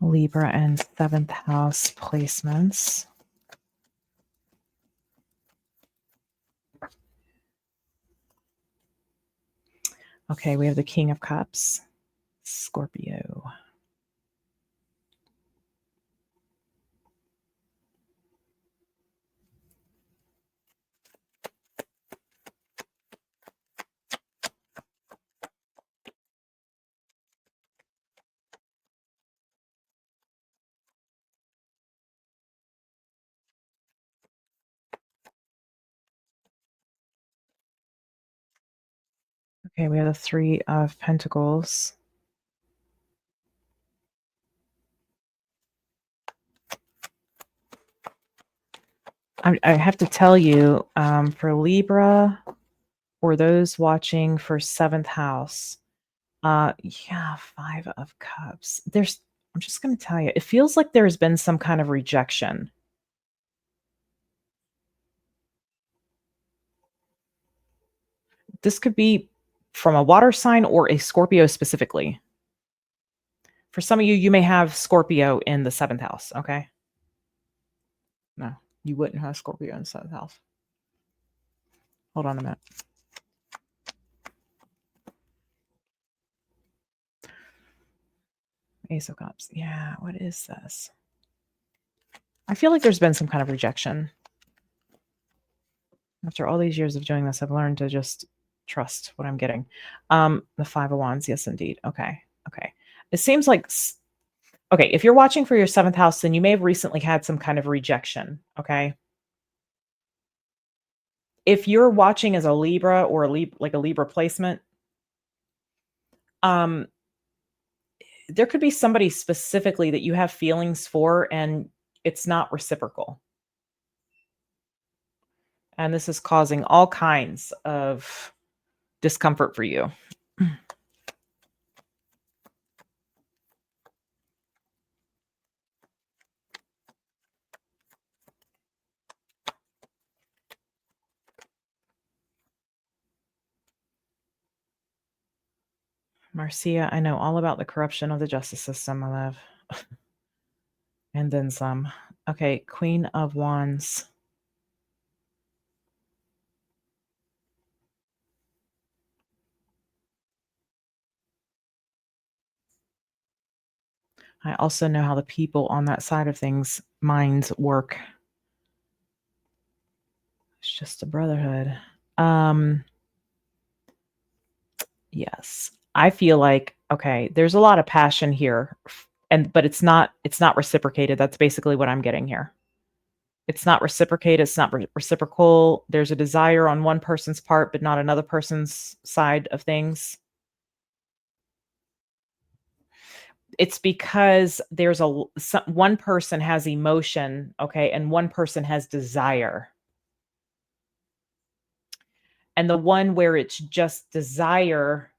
Libra and 7th house placements. Okay, we have the King of Cups, Scorpio. Okay, we have the 3 of Pentacles. I have to tell you, for Libra or those watching for 7th house, yeah, 5 of Cups. I'm just going to tell you, it feels like there's been some kind of rejection. This could be from a water sign or a Scorpio specifically. For some of you, you may have Scorpio in the 7th house, okay? No, you wouldn't have Scorpio in the 7th house. Hold on a minute. Ace of Cups. Yeah, what is this? I feel like there's been some kind of rejection. After all these years of doing this, I've learned to just trust what I'm getting. The 5 of Wands. Yes, indeed. Okay. It seems like, okay, if you're watching for your 7th house, then you may have recently had some kind of rejection. Okay. If you're watching as a Libra or like a Libra placement, there could be somebody specifically that you have feelings for and it's not reciprocal. And this is causing all kinds of discomfort for you. Marcia, I know all about the corruption of the justice system, my love. And then some. Okay, Queen of Wands. I also know how the people on that side of things' minds work. It's just a brotherhood. Yes. I feel like, okay, there's a lot of passion here, but it's not reciprocated. That's basically what I'm getting here. It's not reciprocated. It's not reciprocal. There's a desire on one person's part, but not another person's side of things. It's because there's one person has emotion, okay, and one person has desire. And the one where it's just desire,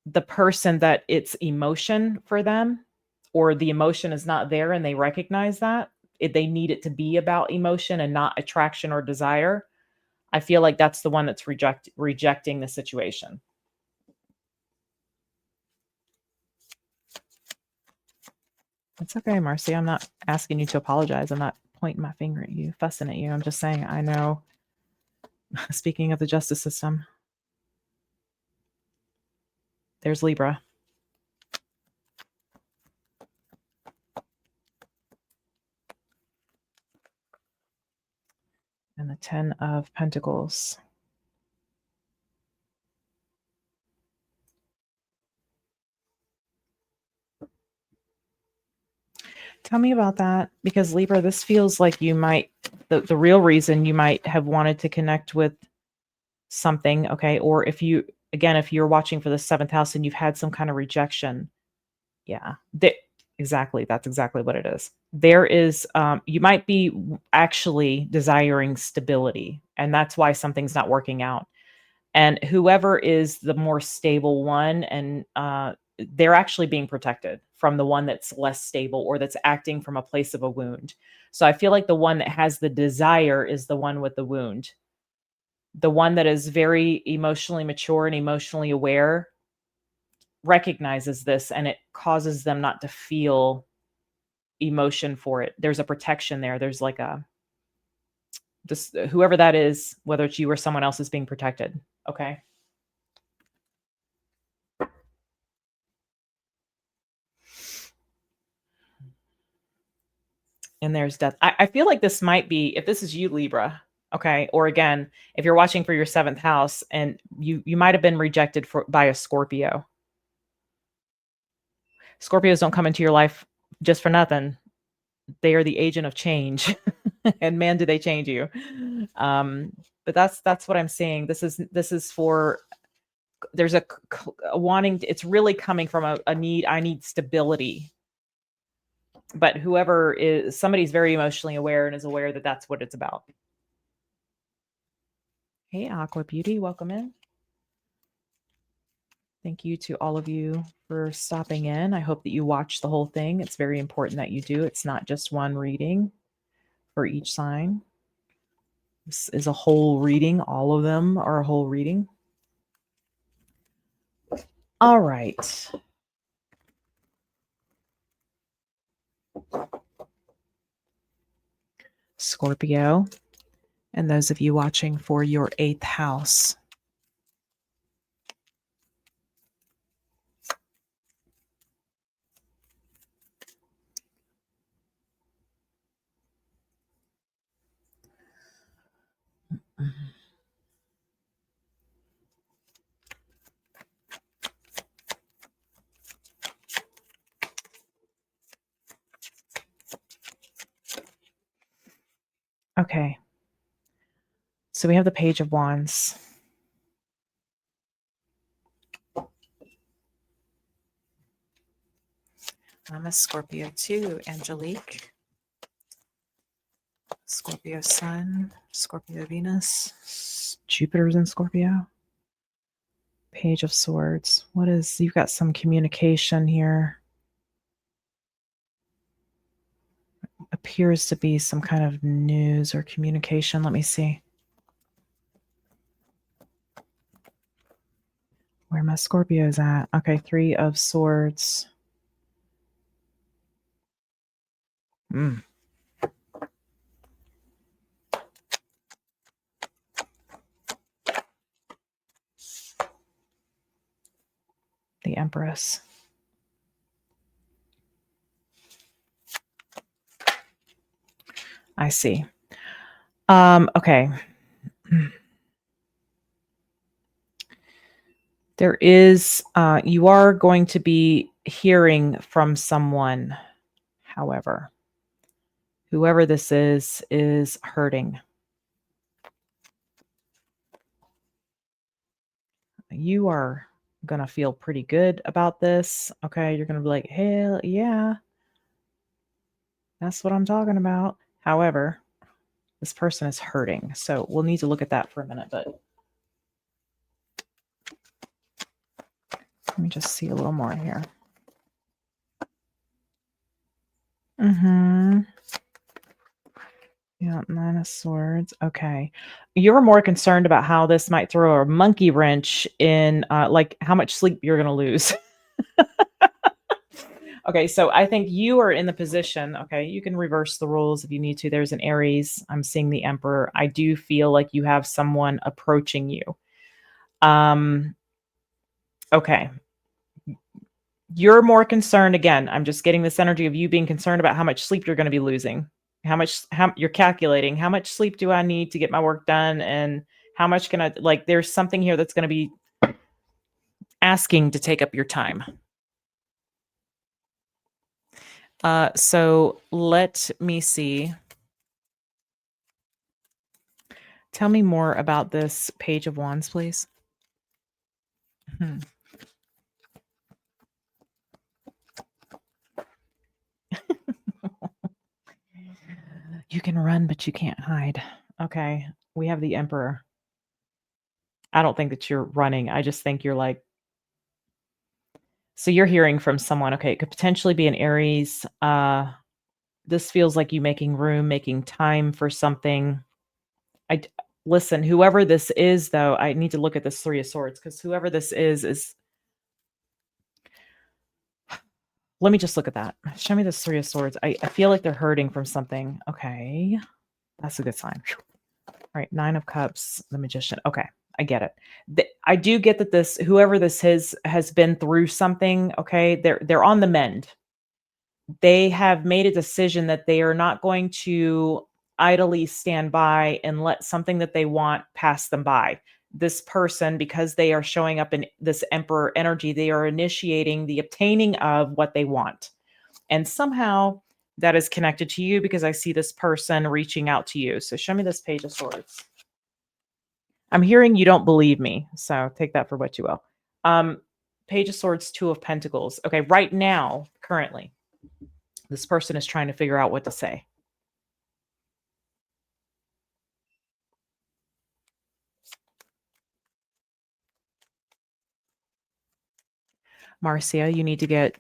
the person that it's emotion for them, or the emotion is not there and they recognize that, they need it to be about emotion and not attraction or desire. I feel like that's the one that's rejecting the situation. It's okay, Marcy. I'm not asking you to apologize. I'm not pointing my finger at you, fussing at you. I'm just saying I know. Speaking of the justice system, there's Libra. And the 10 of Pentacles. Tell me about that, because Libra, this feels like you might, the real reason you might have wanted to connect with something, okay? Or if you're watching for the 7th house and you've had some kind of rejection. Yeah, exactly. That's exactly what it is. There is, you might be actually desiring stability, and that's why something's not working out. And whoever is the more stable one, and they're actually being protected from the one that's less stable or that's acting from a place of a wound. So I feel like the one that has the desire is the one with the wound. The one that is very emotionally mature and emotionally aware recognizes this, and it causes them not to feel emotion for it. There's a protection there. There's like a this whoever that is, whether it's you or someone else, is being protected. Okay. And there's death. I feel like this might be, if this is you, Libra, okay, or again, if you're watching for your seventh house and you might have been rejected by a Scorpio. Scorpios don't come into your life just for nothing. They are the agent of change, and man, do they change you. But that's what I'm saying. This is for, there's a wanting. It's really coming from a need. I need stability. But whoever is, somebody's very emotionally aware and is aware that that's what it's about. Hey, Aqua Beauty, welcome in. Thank you to all of you for stopping in. I hope that you watch the whole thing. It's very important that you do. It's not just one reading for each sign. This is a whole reading. All of them are a whole reading. All right. Scorpio, and those of you watching for your 8th house. Okay. So we have the Page of Wands. I'm a Scorpio too, Angelique. Scorpio Sun, Scorpio Venus, Jupiter's in Scorpio. Page of Swords. What is, you've got some communication here. Appears to be some kind of news or communication. Let me see. Where my Scorpio's at. Okay, 3 of Swords. The Empress. I see. Okay. There is, you are going to be hearing from someone, however. Whoever this is hurting. You are going to feel pretty good about this. Okay. You're going to be like, hell yeah. That's what I'm talking about. However, this person is hurting. So we'll need to look at that for a minute, but let me just see a little more here. Yeah, 9 of Swords. Okay. You're more concerned about how this might throw a monkey wrench in, like how much sleep you're going to lose. Okay, so I think you are in the position, okay, you can reverse the rules if you need to. There's an Aries. I'm seeing the Emperor. I do feel like you have someone approaching you. Okay. You're more concerned, again, I'm just getting this energy of you being concerned about how much sleep you're going to be losing. How you're calculating, how much sleep do I need to get my work done, and how much can I, like, there's something here that's going to be asking to take up your time. So let me see. Tell me more about this Page of Wands, please. You can run, but you can't hide. Okay. We have the Emperor. I don't think that you're running. I just think you're like, So you're hearing from someone, okay, it could potentially be an Aries. This feels like you making room, making time for something. I d Listen, whoever this is, though, I need to look at this 3 of Swords because whoever this is let me just look at that. Show me this 3 of Swords. I feel like they're hurting from something. Okay, that's a good sign. All right, 9 of Cups, the Magician. Okay, I get it. I do get that this whoever this is has been through something, okay? They're on the mend. They have made a decision that they are not going to idly stand by and let something that they want pass them by. This person, because they are showing up in this Emperor energy, they are initiating the obtaining of what they want. And somehow that is connected to you because I see this person reaching out to you. So show me this Page of Swords. I'm hearing you don't believe me, so take that for what you will. Page of Swords, 2 of Pentacles. Okay, right now, currently, this person is trying to figure out what to say. Marcia, you need to get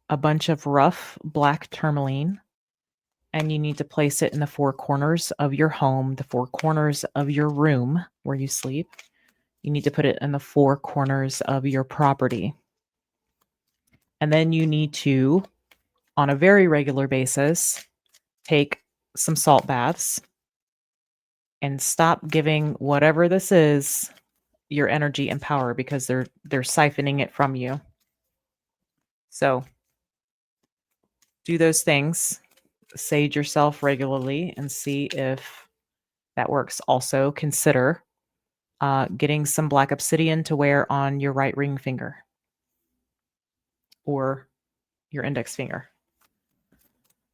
a bunch of rough black tourmaline and you need to place it in the 4 corners of your home, the 4 corners of your room where you sleep. You need to put it in the 4 corners of your property. And then you need to, on a very regular basis, take some salt baths and stop giving whatever this is your energy and power because they're siphoning it from you. So do those things, sage yourself regularly and see if that works. Also consider getting some black obsidian to wear on your right ring finger or your index finger.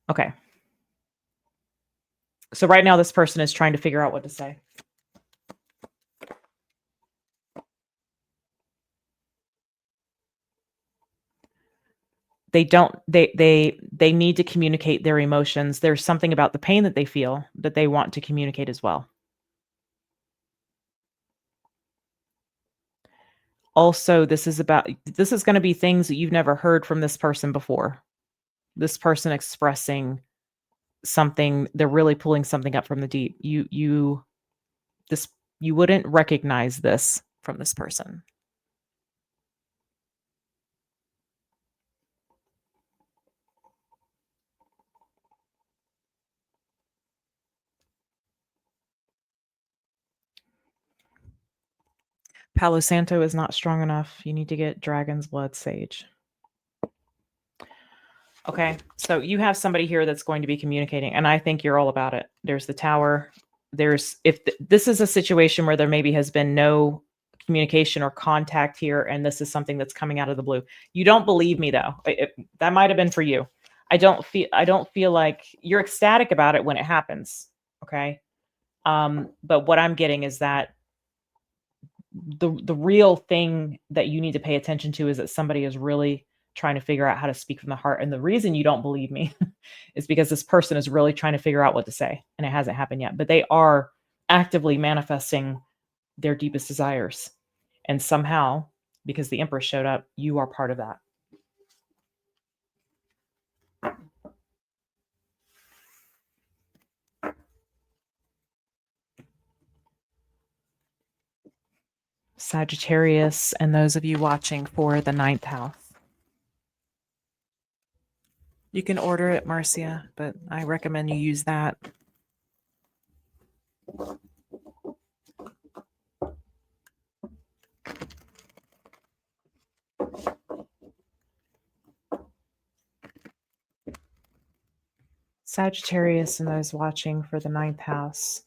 Okay. So right now this person is trying to figure out what to say. They need to communicate their emotions. There's something about the pain that they feel that they want to communicate as well. Also, this is going to be things that you've never heard from this person before. This person expressing something, they're really pulling something up from the deep. You wouldn't recognize this from this person. Palo Santo is not strong enough. You need to get Dragon's Blood Sage. Okay, so you have somebody here that's going to be communicating, and I think you're all about it. There's the Tower. This is a situation where there maybe has been no communication or contact here, and this is something that's coming out of the blue. You don't believe me though. That might have been for you. I don't feel like you're ecstatic about it when it happens. Okay, but what I'm getting is that the real thing that you need to pay attention to is that somebody is really trying to figure out how to speak from the heart. And the reason you don't believe me is because this person is really trying to figure out what to say, and it hasn't happened yet. But they are actively manifesting their deepest desires. And somehow, because the Empress showed up, you are part of that. Sagittarius, and those of you watching for the 9th house. You can order it, Marcia, but I recommend you use that. Sagittarius and those watching for the 9th house.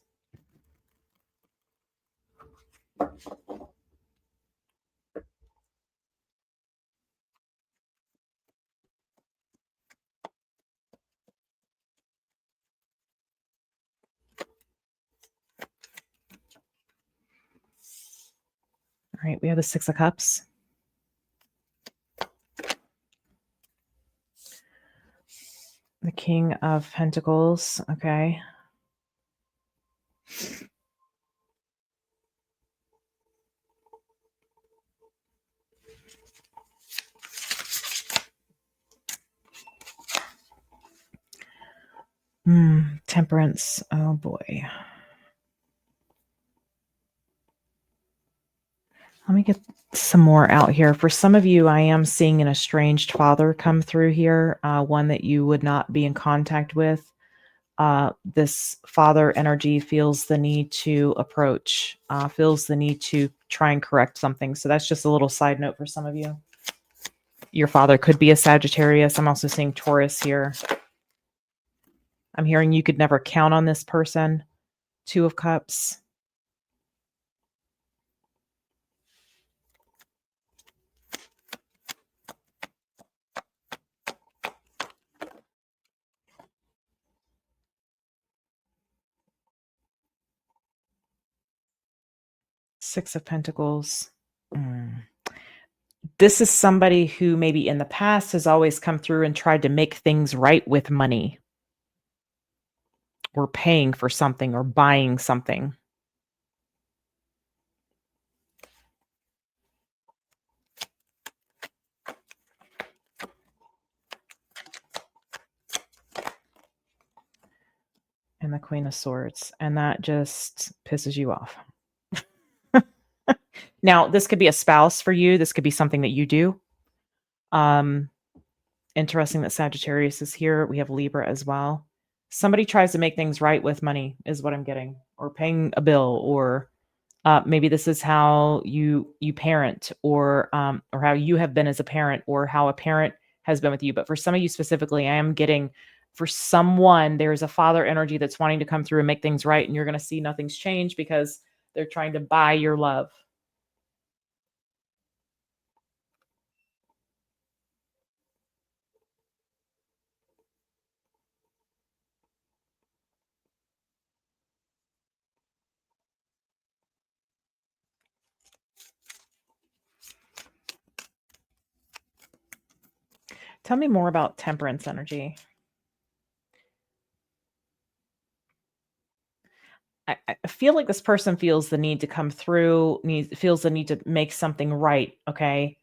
All right, we have the 6 of Cups. The King of Pentacles, okay. Temperance. Oh boy. Let me get some more out here. For some of you, I am seeing an estranged father come through here, one that you would not be in contact with. This father energy feels the need to approach, feels the need to try and correct something. So that's just a little side note for some of you. Your father could be a Sagittarius. I'm also seeing Taurus here. I'm hearing you could never count on this person. Two of Cups. Six of Pentacles. This is somebody who maybe in the past has always come through and tried to make things right with money or paying for something or buying something. And the Queen of Swords. And that just pisses you off. Now, this could be a spouse for you. This could be something that you do. Interesting that Sagittarius is here. We have Libra as well. Somebody tries to make things right with money is what I'm getting, or paying a bill, or maybe this is how you parent, or how you have been as a parent, or how a parent has been with you. But for some of you specifically, I am getting, for someone, there's a father energy that's wanting to come through and make things right, and you're going to see nothing's changed because they're trying to buy your love. Tell me more about Temperance energy. I feel like this person feels the need to come through, feels the need to make something right. Okay.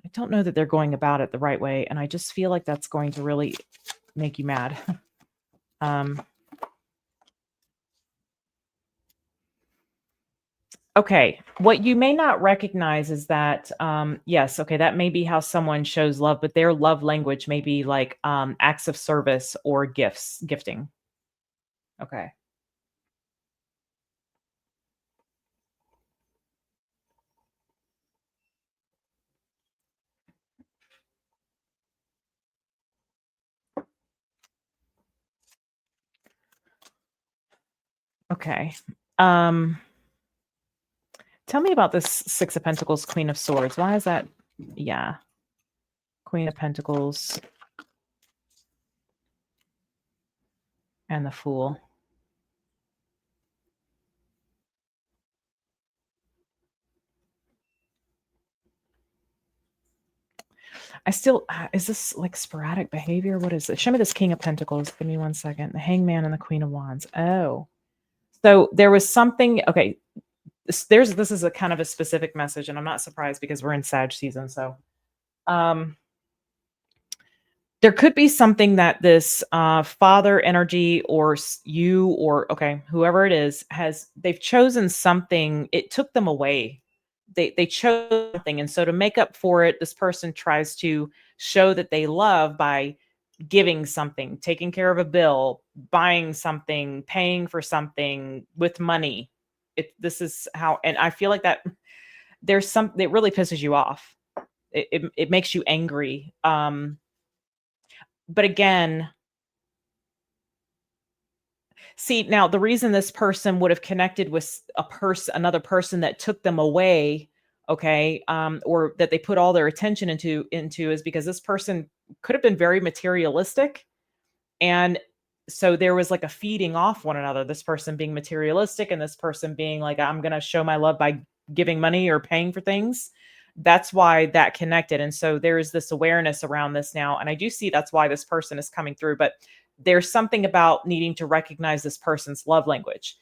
I don't know that they're going about it the right way. And I just feel like that's going to really make you mad. Okay. What you may not recognize is that, yes, okay, that may be how someone shows love, but their love language may be like acts of service or gifting. Okay. Okay. Um, Tell me about this Six of Pentacles, Queen of Swords. Why is that? Yeah. Queen of Pentacles and the Fool. I still, is this like sporadic behavior? What is it? Show me this King of Pentacles. Give me one second. The Hangman and the Queen of Wands. Oh, so there was something. Okay, this is a kind of a specific message, and I'm not surprised because we're in Sag season. So, um, there could be something that this father energy, or you, or okay, whoever it is, they've chosen something. It took them away. They chose something, and so to make up for it, this person tries to show that they love by giving something, taking care of a bill, buying something, paying for something with money. This is how, and I feel like that there's some it really pisses you off. It makes you angry. But again, see, now the reason this person would have connected with another person that took them away, okay, or that they put all their attention into is because this person could have been very materialistic. And so there was like a feeding off one another, this person being materialistic and this person being like, I'm going to show my love by giving money or paying for things. That's why that connected. And so there is this awareness around this now. And I do see that's why this person is coming through. But there's something about needing to recognize this person's love language.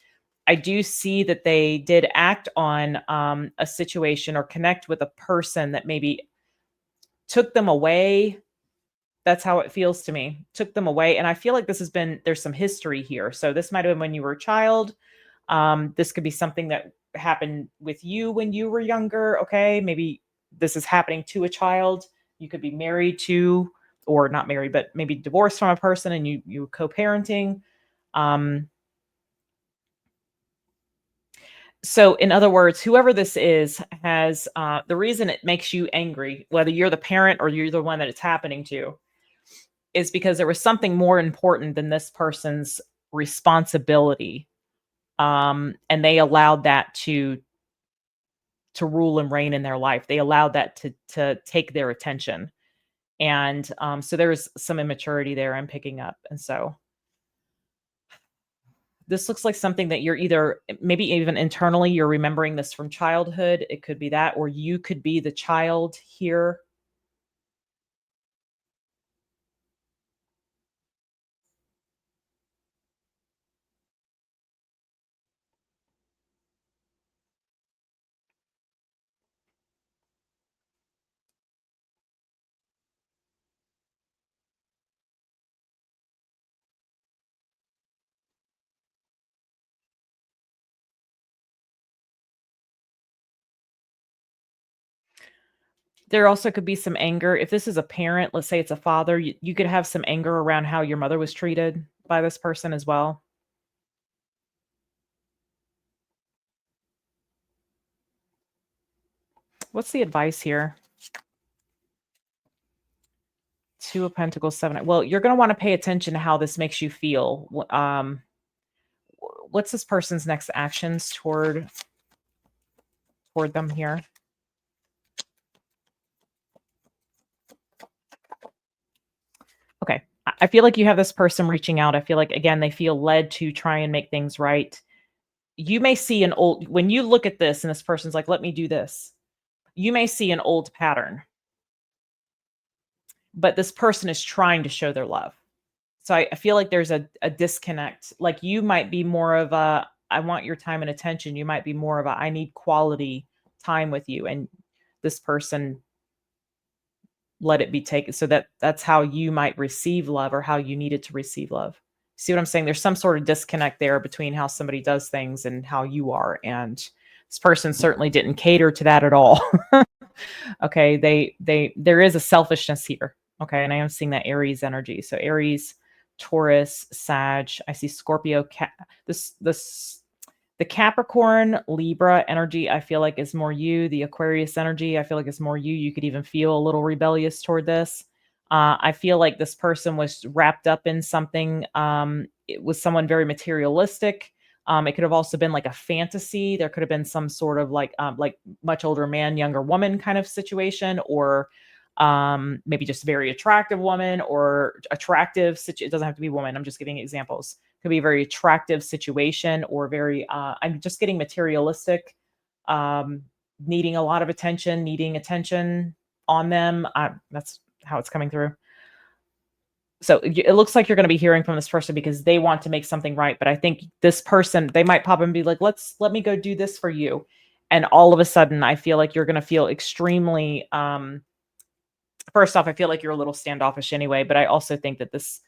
I do see that they did act on a situation or connect with a person that maybe took them away That's how it feels to me. Took them away, and I feel like there's some history here. So this might have been when you were a child. This could be something that happened with you when you were younger. Okay, maybe this is happening to a child. You could be married to, or not married, but maybe divorced from a person, and you co-parenting. Um, so, in other words, whoever this is has the reason it makes you angry, whether you're the parent or you're the one that it's happening to, is because there was something more important than this person's responsibility, and they allowed that to rule and reign in their life. They allowed that to take their attention, and so there's some immaturity there I'm picking up, and so this looks like something that you're either maybe even internally you're remembering this from childhood. It could be that, or you could be the child here. There also could be some anger. If this is a parent, let's say it's a father, you could have some anger around how your mother was treated by this person as well. What's the advice here? Two of Pentacles, seven. Well, you're going to want to pay attention to how this makes you feel. What's this person's next actions toward them here? Okay. I feel like you have this person reaching out. I feel like again they feel led to try and make things right. You may see an old when you look at this and this person's like, "Let me do this." You may see an old pattern, but this person is trying to show their love. So I feel like there's a disconnect. Like you might be more of a I want your time and attention. You might be more of a I need quality time with you. And this person let it be taken. So that's how you might receive love or how you needed to receive love. See what I'm saying? There's some sort of disconnect there between how somebody does things and how you are. And this person certainly didn't cater to that at all. Okay. There is a selfishness here. Okay. And I am seeing that Aries energy. So Aries, Taurus, Sag, I see Scorpio, this the Capricorn, Libra energy, I feel like is more you. The Aquarius energy, I feel like is more you. You could even feel a little rebellious toward this. I feel like this person was wrapped up in something. It was someone very materialistic. It could have also been like a fantasy. There could have been some sort of like much older man, younger woman kind of situation, or maybe just very attractive woman or attractive. It doesn't have to be woman. I'm just giving examples. Could be a very attractive situation or very. I'm just getting materialistic, um, needing a lot of attention, needing attention on them. That's how it's coming through. So it looks like you're going to be hearing from this person because they want to make something right. But I think this person, they might pop and be like, let me go do this for you. And all of a sudden, I feel like you're going to feel extremely, first off, I feel like you're a little standoffish anyway, but I also think that this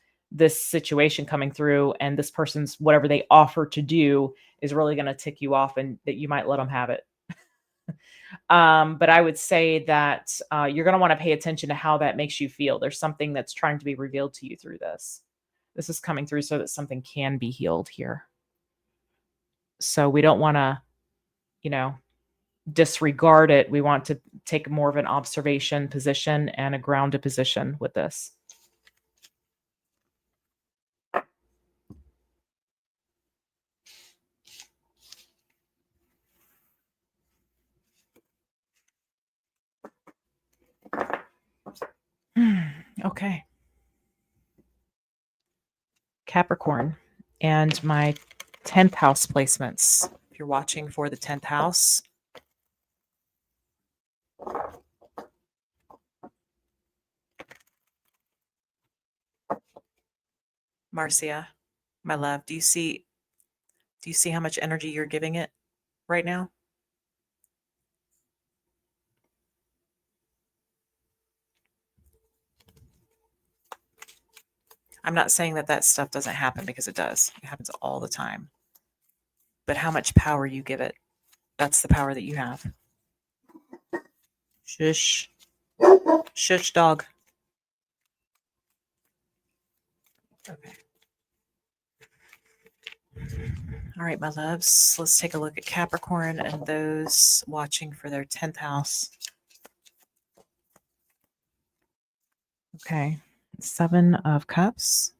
situation coming through and this person's whatever they offer to do is really going to tick you off and that you might let them have it. But I would say that you're going to want to pay attention to how that makes you feel. There's something that's trying to be revealed to you through this. This is coming through so that something can be healed here. So we don't want to, you know, disregard it. We want to take more of an observation position and a grounded position with this. Okay. Capricorn and my 10th house placements. If you're watching for the 10th house, Marcia, my love, do you see how much energy you're giving it right now? I'm not saying that that stuff doesn't happen, because it does. It happens all the time. But how much power you give it, that's the power that you have. Shush. Shush, dog. Okay. All right, my loves. Let's take a look at Capricorn and those watching for their 10th house. Okay. 7 of Cups.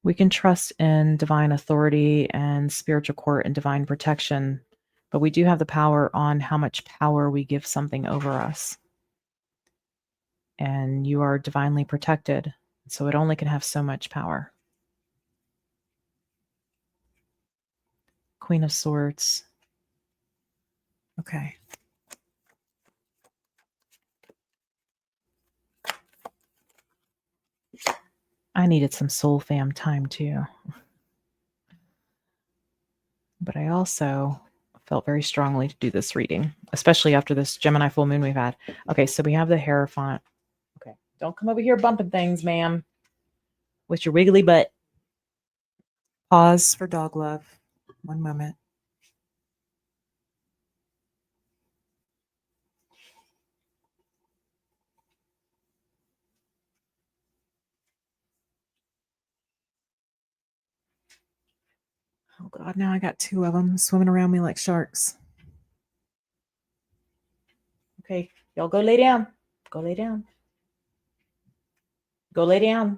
We can trust in divine authority and spiritual court and divine protection, but we do have the power on how much power we give something over us. And you are divinely protected, so it only can have so much power. Queen of Swords. Okay. I needed some soul fam time too. But I also felt very strongly to do this reading, especially after this Gemini full moon we've had. Okay, so we have the Hierophant. Okay, don't come over here bumping things, ma'am, with your wiggly butt. Pause for dog love. One moment. Oh God, now I got 2 of them swimming around me like sharks. Okay, y'all go lay down. Go lay down. Go lay down.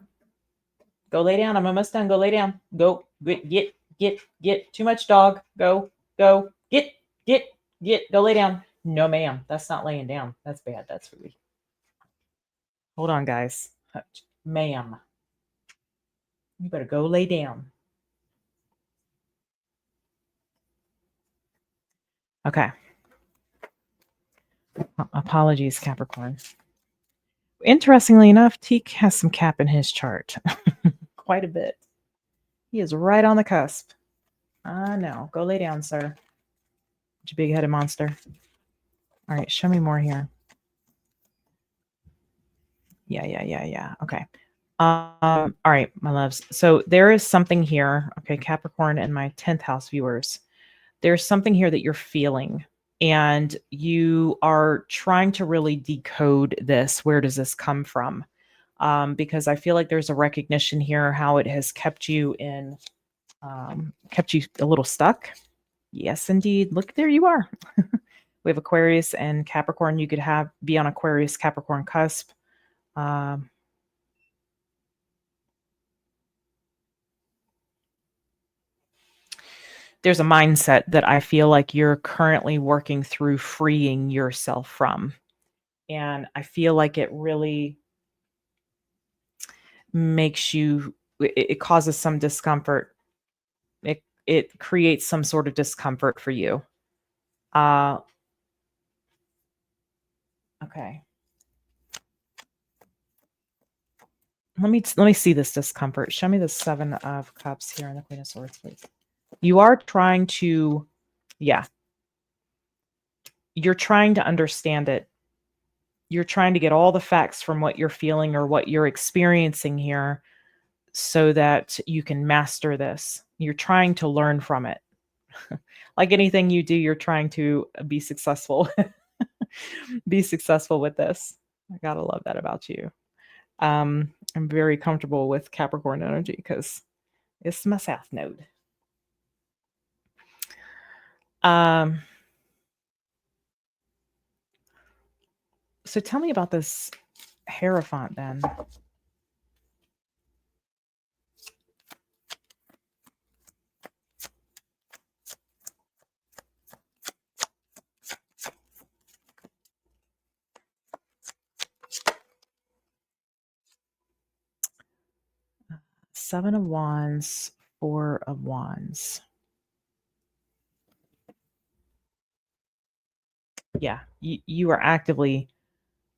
Go lay down. I'm almost done. Go lay down. Go. Get. Too much dog. Go. Get. Go lay down. No, ma'am. That's not laying down. That's bad. That's rude. Hold on, guys. Ma'am. You better go lay down. Okay. Apologies, Capricorn. Interestingly enough, Teak has some cap in his chart. Quite a bit. He is right on the cusp. I know. Go lay down, sir. You big-headed monster. All right, show me more here. Yeah. Okay. All right, my loves. So there is something here. Okay, Capricorn and my 10th house viewers. There's something here that you're feeling, and you are trying to really decode this. Where does this come from? Because I feel like there's a recognition here how it has kept you kept you a little stuck. Yes, indeed. Look, there you are. We have Aquarius and Capricorn. You could be on Aquarius Capricorn cusp. There's a mindset that I feel like you're currently working through freeing yourself from. And I feel like it really makes it causes some discomfort. It creates some sort of discomfort for you. Okay. Let me see this discomfort. Show me the 7 of Cups here and the Queen of Swords, please. You are trying to, yeah. You're trying to understand it. You're trying to get all the facts from what you're feeling or what you're experiencing here so that you can master this. You're trying to learn from it. Like anything you do, you're trying to be successful. Be successful with this. I gotta love that about you. I'm very comfortable with Capricorn energy because it's my South node. So tell me about this Hierophant then. Seven of Wands, 4 of Wands. Yeah, you are actively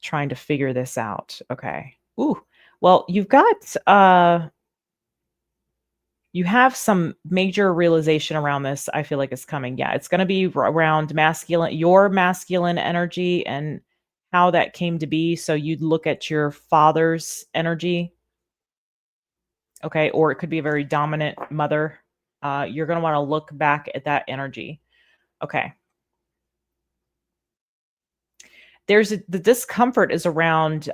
trying to figure this out. Okay. Ooh. Well, you've got You have some major realization around this, I feel like is coming. Yeah, it's going to be around masculine, your masculine energy and how that came to be. So you'd look at your father's energy, okay, or it could be a very dominant mother. You're going to want to look back at that energy. Okay. The discomfort is around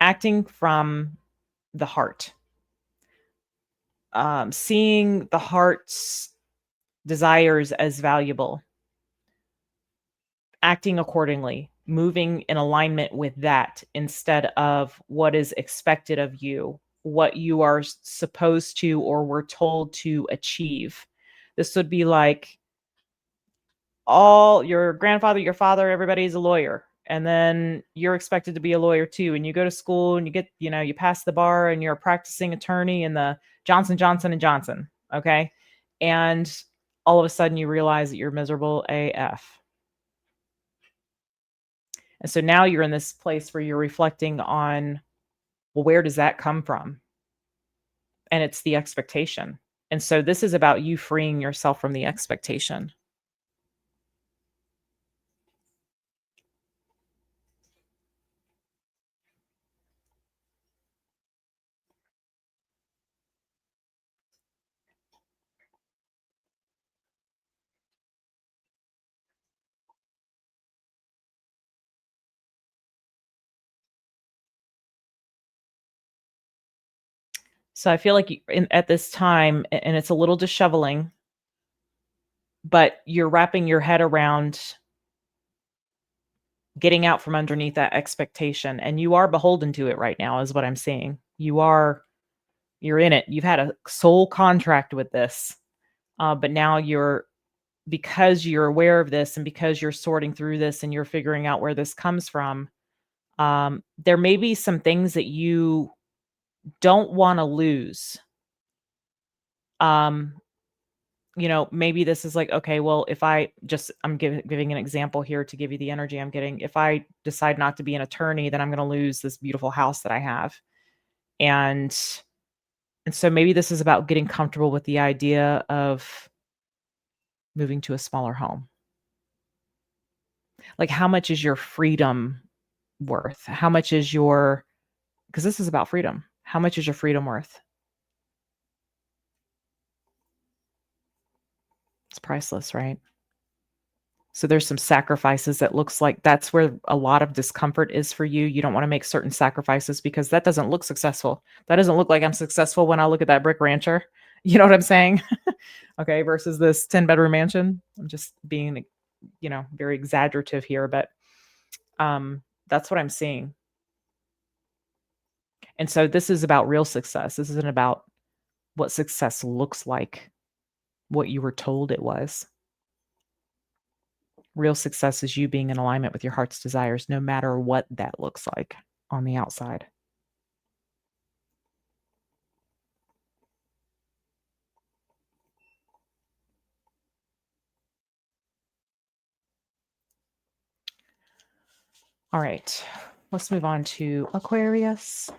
acting from the heart, seeing the heart's desires as valuable, acting accordingly, moving in alignment with that instead of what is expected of you, what you are supposed to or were told to achieve. This would be like all your grandfather, your father, everybody's a lawyer. And then you're expected to be a lawyer too. And you go to school and you get, you pass the bar and you're a practicing attorney in the Johnson and Johnson. Okay. And all of a sudden you realize that you're miserable AF. And so now you're in this place where you're reflecting on, well, where does that come from? And it's the expectation. And so this is about you freeing yourself from the expectation. So I feel like at this time, and it's a little disheveling, but you're wrapping your head around getting out from underneath that expectation. And you are beholden to it right now, is what I'm seeing. You're in it. You've had a soul contract with this. But now because you're aware of this and because you're sorting through this and you're figuring out where this comes from, there may be some things that you don't want to lose. Maybe this is like, okay, well, if I'm giving an example here to give you the energy I'm getting. If I decide not to be an attorney, then I'm going to lose this beautiful house that I have. And so maybe this is about getting comfortable with the idea of moving to a smaller home. Like, how much is your freedom worth? How much is because this is about freedom. How much is your freedom worth? It's priceless, right? So there's some sacrifices that looks like that's where a lot of discomfort is for you. You don't want to make certain sacrifices because that doesn't look successful. That doesn't look like I'm successful when I look at that brick rancher. You know what I'm saying? Okay, versus this 10-bedroom mansion. I'm just being, very exaggerative here, but that's what I'm seeing. And so this is about real success. This isn't about what success looks like, what you were told it was. Real success is you being in alignment with your heart's desires, no matter what that looks like on the outside. All right, let's move on to Aquarius.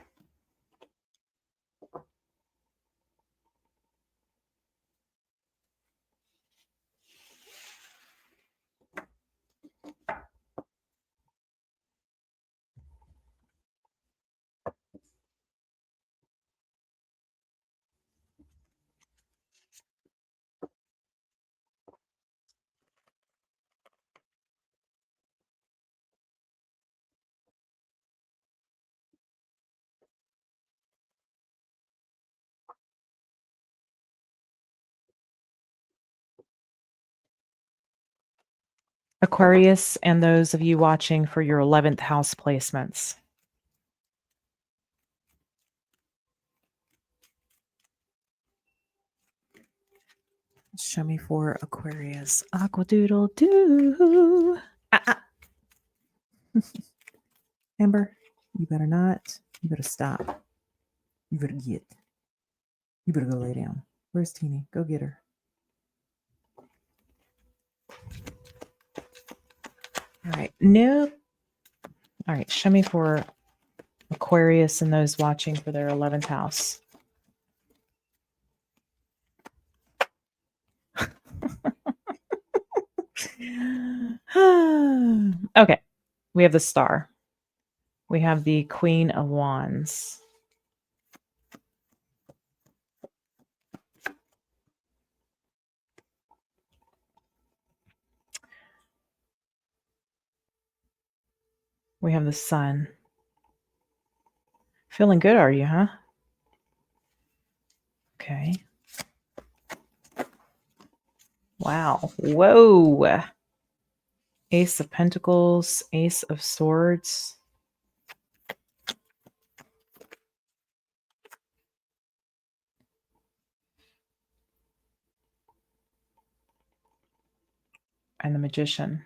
Aquarius, and those of you watching for your 11th house placements. Show me for Aquarius. Aquadoodle doo. Amber, you better not. You better stop. You better get. You better go lay down. Where's Teeny? Go get her. All right. No. All right. Show me for Aquarius and those watching for their 11th house. We have the Star. We have the Queen of Wands. We have the Sun. Feeling good, are you, huh? Okay. Wow. Whoa. Ace of Pentacles, Ace of Swords. And the Magician.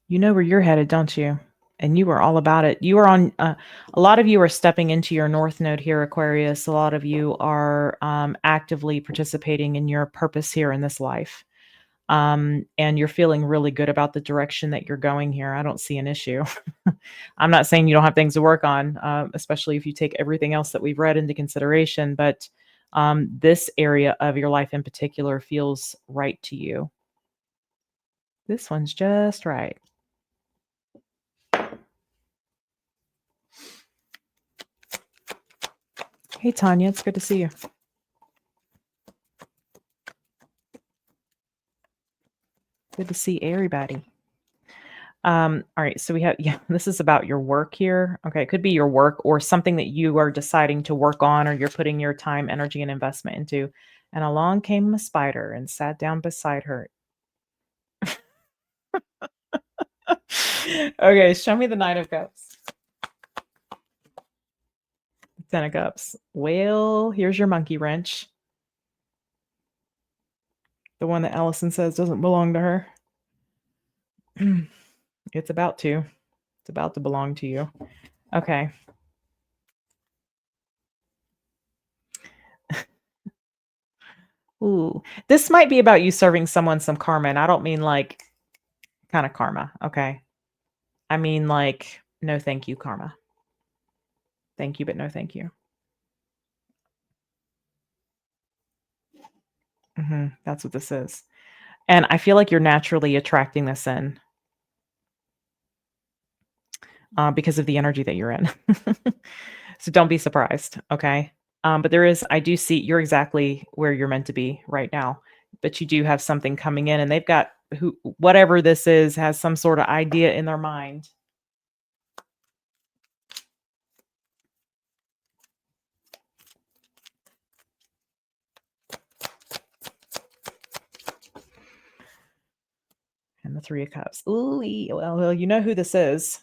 You know where you're headed, don't you? And you are all about it. You are on, a lot of you are stepping into your North Node here, Aquarius. A lot of you are actively participating in your purpose here in this life. And you're feeling really good about the direction that you're going here. I don't see an issue. I'm not saying you don't have things to work on, especially if you take everything else that we've read into consideration. But this area of your life in particular feels right to you. This one's just right. Hey, Tanya, it's good to see you. Good to see everybody. All right, so we have, yeah, this is about your work here. Okay, it could be your work or something that you are deciding to work on or you're putting your time, energy, and investment into. And along came a spider and sat down beside her. Okay, show me the Nine of Cups. Ten of Cups. Well, here's your monkey wrench. The one that Allison says doesn't belong to her. It's about to. It's about to belong to you. Okay. Ooh, this might be about you serving someone some karma, and I don't mean like kind of karma, okay? I mean like no thank you karma. Thank you, but no thank you. That's what this is. And I feel like you're naturally attracting this in because of the energy that you're in. So don't be surprised, okay? But I do see you're exactly where you're meant to be right now. But you do have something coming in, and they've got whatever this is has some sort of idea in their mind. And the Three of Cups. Ooh, well, you know who this is.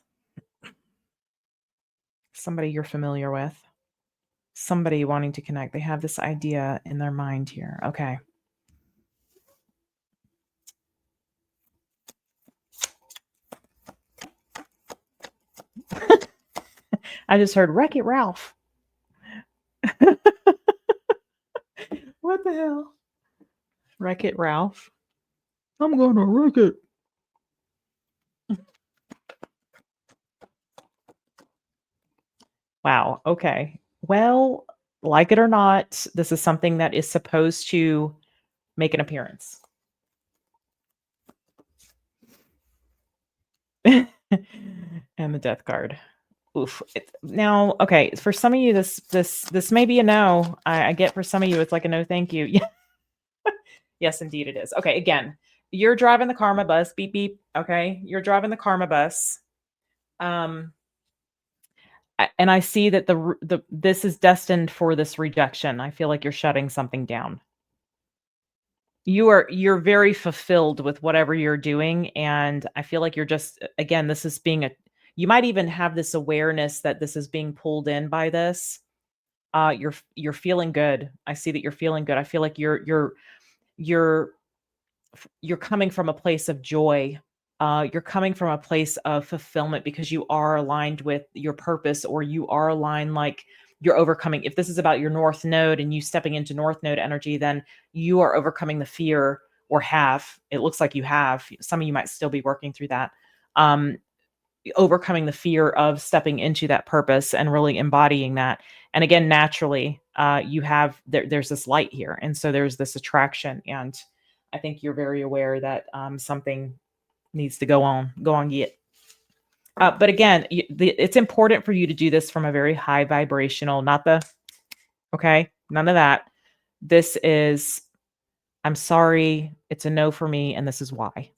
Somebody you're familiar with. Somebody wanting to connect. They have this idea in their mind here. Okay. I just heard Wreck It Ralph. What the hell? Wreck It Ralph. I'm gonna wreck it. Wow. Okay. Well, like it or not, this is something that is supposed to make an appearance. And the Death card. Oof. Now, okay, for some of you, this may be a no. I get for some of you, it's like a no, thank you. Yeah. Yes, indeed, it is. Okay, again, you're driving the karma bus. Beep beep. Okay, you're driving the karma bus. And I see that this is destined for this rejection. I feel like you're shutting something down. You're very fulfilled with whatever you're doing, and I feel like you're just, again, this is being you might even have this awareness that this is being pulled in by this. You're feeling good. I see that you're feeling good. I feel like you're you're coming from a place of joy. You're coming from a place of fulfillment because you are aligned with your purpose, or you are aligned, like you're overcoming. If this is about your North Node and you stepping into North Node energy, then you are overcoming the fear, or have. It looks like you have. Some of you might still be working through that. Overcoming the fear of stepping into that purpose and really embodying that. And again, naturally, you have there's this light here, and so there's this attraction, and I think you're very aware that something needs to go on yet. But again, it's important for you to do this from a very high vibrational, not the okay, none of that. This is, I'm sorry, it's a no for me, and this is why.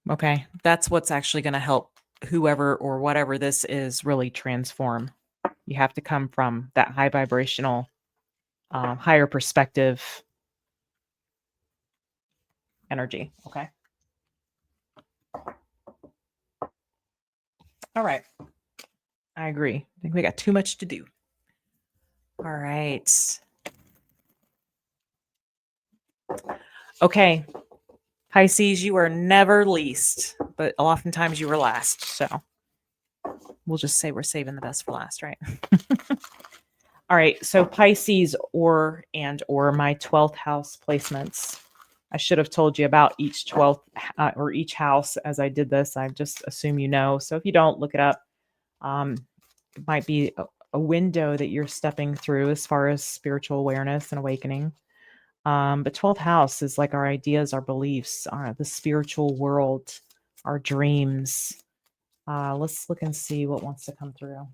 Okay, that's what's actually going to help whoever or whatever this is really transform. You have to come from that high vibrational, higher perspective energy. Okay. All right. I agree. I think we got too much to do. All right. Okay. Pisces, you are never least, but oftentimes you were last. So we'll just say we're saving the best for last, right? All right. So Pisces or my 12th house placements. I should have told you about each 12th or each house as I did this. I just assume you know. So if you don't, look it up. It might be a window that you're stepping through as far as spiritual awareness and awakening. But 12th house is like our ideas, our beliefs, the spiritual world, our dreams. Let's look and see what wants to come through.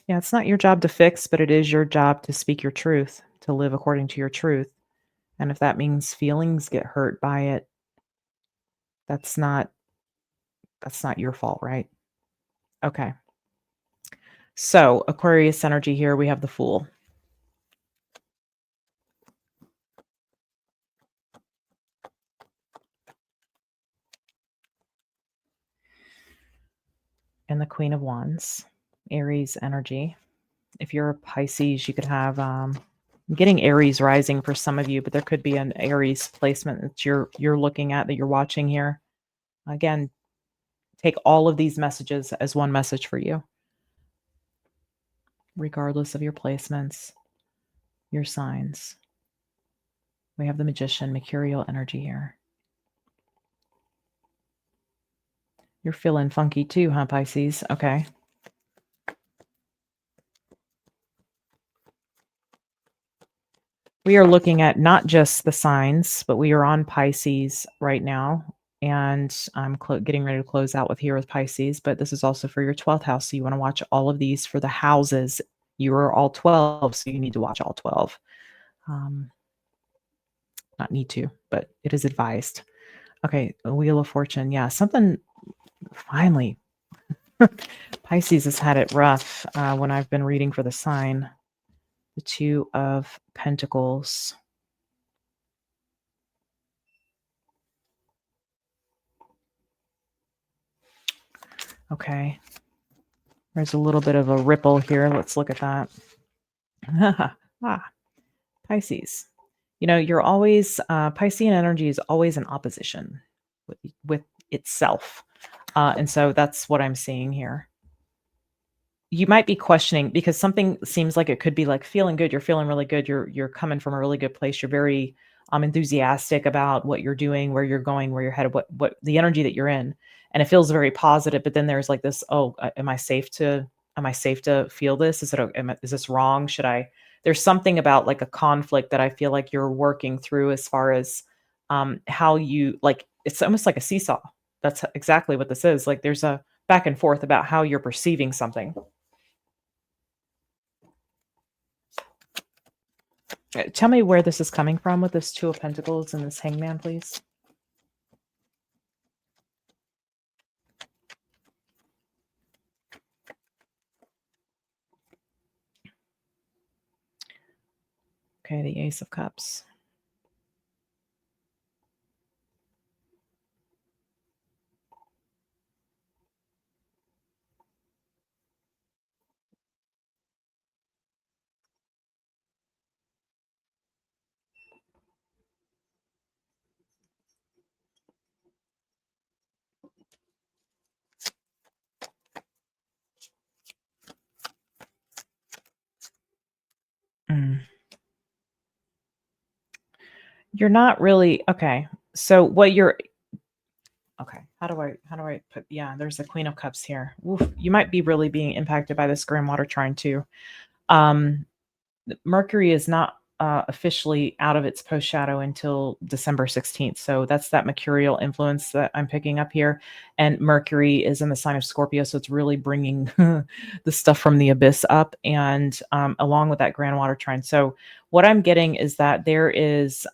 Yeah, it's not your job to fix, but it is your job to speak your truth, to live according to your truth. And if that means feelings get hurt by it, that's not your fault, right? Okay. So, Aquarius energy here, we have the Fool. And the Queen of Wands, Aries energy. If you're a Pisces, you could have I'm getting Aries rising for some of you, but there could be an Aries placement that you're looking at, that you're watching here. Again, take all of these messages as one message for you, regardless of your placements, your signs. We have the Magician, Mercurial energy here. You're feeling funky too, huh, Pisces? Okay. We are looking at not just the signs, but we are on Pisces right now. And I'm getting ready to close out here with Pisces, but this is also for your 12th house. So you want to watch all of these for the houses. You are all 12, so you need to watch all 12. Not need to, but it is advised. Okay, Wheel of Fortune. Yeah, something finally. Pisces has had it rough when I've been reading for the sign. The Two of Pentacles. Okay. There's a little bit of a ripple here. Let's look at that. Pisces. You know, you're always, Piscean energy is always in opposition with itself. And so that's what I'm seeing here. You might be questioning because something seems like it could be like feeling good. You're feeling really good. You're coming from a really good place. You're very enthusiastic about what you're doing, where you're going, where you're headed, what the energy that you're in, and it feels very positive. But then there's like this: oh, am I safe to feel this? Is this wrong? Should I? There's something about like a conflict that I feel like you're working through as far as how you like. It's almost like a seesaw. That's exactly what this is. Like there's a back and forth about how you're perceiving something. Tell me where this is coming from with this Two of Pentacles and this Hangman, please. Okay, the Ace of Cups. Mm. You're not really okay. So what you're okay. How do I put, yeah, there's the Queen of Cups here. Oof, you might be really being impacted by this Grand Water Trine too. Um, Mercury is not officially out of its post shadow until December 16th. So that's that mercurial influence that I'm picking up here. And Mercury is in the sign of Scorpio. So it's really bringing the stuff from the abyss up and along with that Grand Water Trine. So what I'm getting is that there is.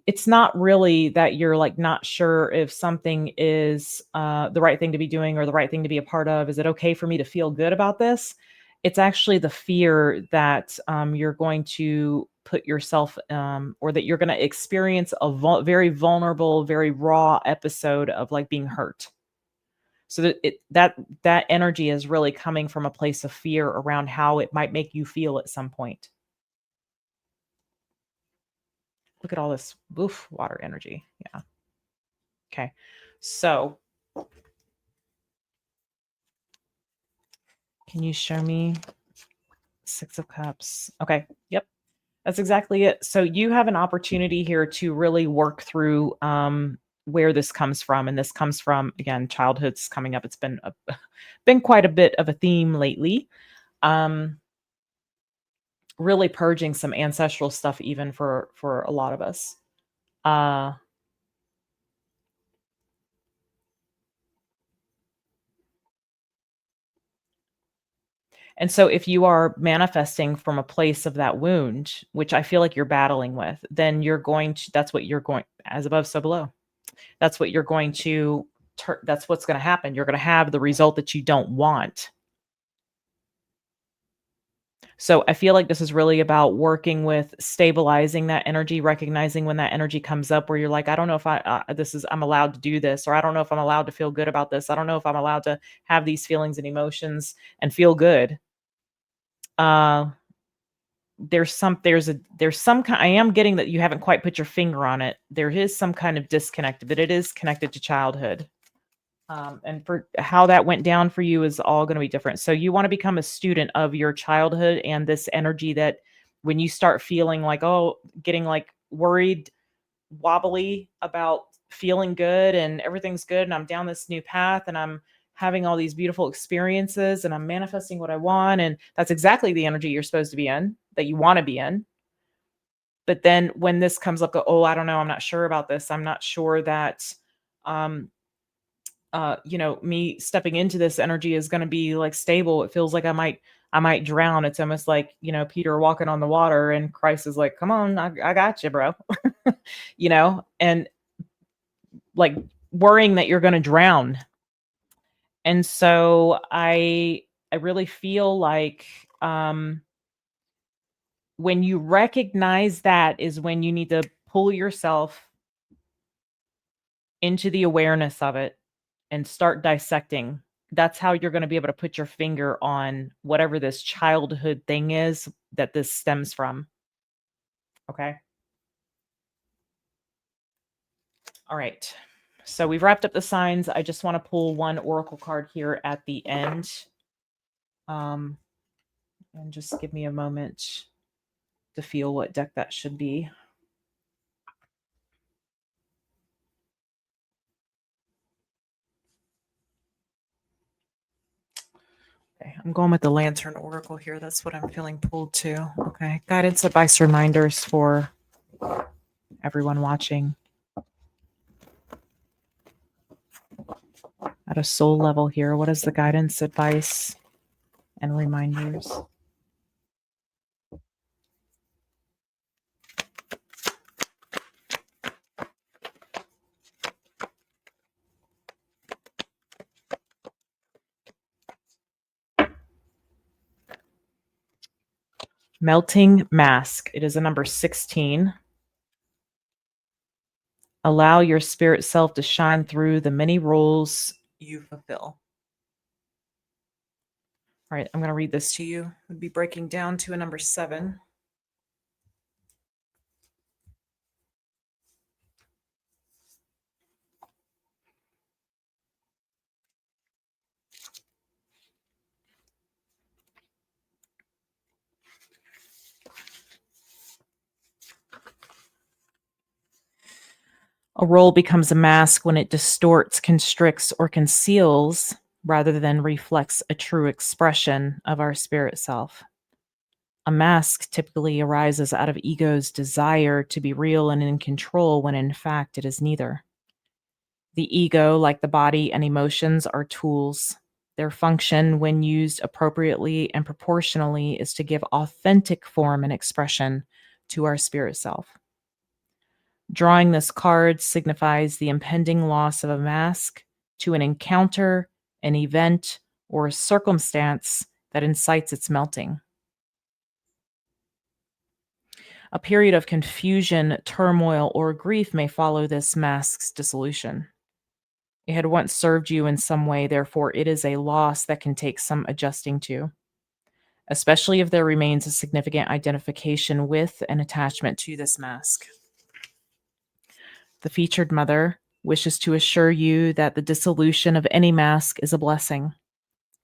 It's not really that you're like not sure if something is the right thing to be doing or the right thing to be a part of. Is it okay for me to feel good about this? It's actually the fear that you're going to put yourself or that you're going to experience a very vulnerable, very raw episode of like being hurt. So that energy is really coming from a place of fear around how it might make you feel at some point. Look at all this woof water energy. Yeah. Okay. So can you show me Six of Cups? Okay. Yep. That's exactly it. So you have an opportunity here to really work through where this comes from. And this comes from, again, childhood's coming up. It's been been quite a bit of a theme lately. Um, really purging some ancestral stuff even for a lot of us. Uh And so if you are manifesting from a place of that wound, which I feel like you're battling with, then you're going to that's what you're going as above, so below. That's what you're going to that's what's going to happen. You're going to have the result that you don't want. So I feel like this is really about working with stabilizing that energy, recognizing when that energy comes up where you're like, I don't know if I'm allowed to do this, or I don't know if I'm allowed to feel good about this. I don't know if I'm allowed to have these feelings and emotions and feel good. Uh, there's some kind, I am getting that you haven't quite put your finger on it. There is some kind of disconnect, but it is connected to childhood. And for how that went down for you is all going to be different. So you want to become a student of your childhood and this energy that when you start feeling like, oh, getting like worried, wobbly about feeling good and everything's good and I'm down this new path and I'm having all these beautiful experiences and I'm manifesting what I want, and that's exactly the energy you're supposed to be in, that you want to be in. But then when this comes up, go, oh, I don't know, I'm not sure about this. I'm not sure that um me stepping into this energy is going to be like stable. It feels like I might drown. It's almost like, Peter walking on the water and Christ is like, come on, I got you, bro. And like worrying that you're going to drown. And so I really feel like when you recognize that is when you need to pull yourself into the awareness of it and start dissecting. That's how you're going to be able to put your finger on whatever this childhood thing is that this stems from. Okay. All right. So we've wrapped up the signs. I just want to pull one oracle card here at the end. Um, and just give me a moment to feel what deck that should be. Okay, I'm going with the Lantern Oracle here. That's what I'm feeling pulled to. Okay. Guidance, advice, reminders for everyone watching at a soul level here. What is the guidance, advice, and reminders? Melting Mask. It is a number 16. Allow your spirit self to shine through the many roles you fulfill. All right, I'm going to read this to you. We'd be breaking down to a number 7. A role becomes a mask when it distorts, constricts, or conceals rather than reflects a true expression of our spirit self. A mask typically arises out of ego's desire to be real and in control when in fact it is neither. The ego, like the body and emotions, are tools. Their function, when used appropriately and proportionally, is to give authentic form and expression to our spirit self. Drawing this card signifies the impending loss of a mask to an encounter, an event, or a circumstance that incites its melting. A period of confusion, turmoil, or grief may follow this mask's dissolution. It had once served you in some way, therefore, it is a loss that can take some adjusting to, especially if there remains a significant identification with and attachment to this mask. The featured mother wishes to assure you that the dissolution of any mask is a blessing.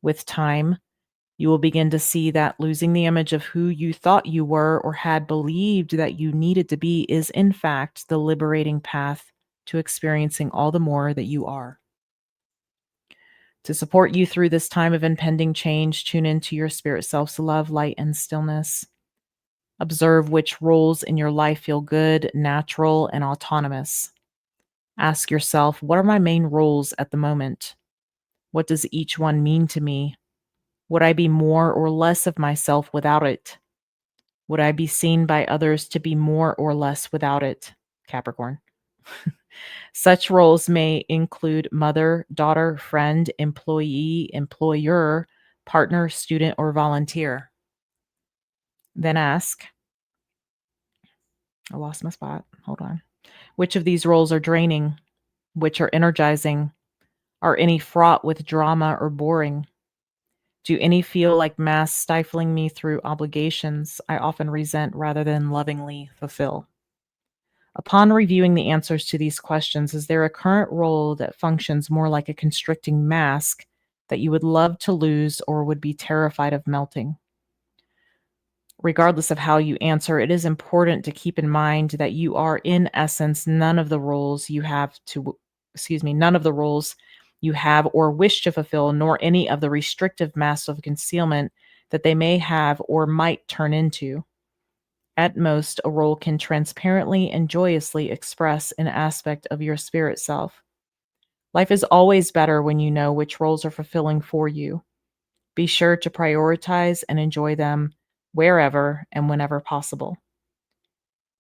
With time, you will begin to see that losing the image of who you thought you were or had believed that you needed to be is, in fact, the liberating path to experiencing all the more that you are. To support you through this time of impending change, tune into your spirit self's love, light, and stillness. Observe which roles in your life feel good, natural, and autonomous. Ask yourself, what are my main roles at the moment? What does each one mean to me? Would I be more or less of myself without it? Would I be seen by others to be more or less without it? Capricorn. Such roles may include mother, daughter, friend, employee, employer, partner, student, or volunteer. Then ask, I lost my spot. Hold on. Which of these roles are draining? Which are energizing? Are any fraught with drama or boring? Do any feel like mass stifling me through obligations I often resent rather than lovingly fulfill? Upon reviewing the answers to these questions, is there a current role that functions more like a constricting mask that you would love to lose or would be terrified of melting? Regardless of how you answer, it is important to keep in mind that you are, in essence, none of the roles you have or wish to fulfill, nor any of the restrictive masks of concealment that they may have or might turn into. At most, a role can transparently and joyously express an aspect of your spirit self. Life is always better when you know which roles are fulfilling for you. Be sure to prioritize and enjoy them wherever and whenever possible.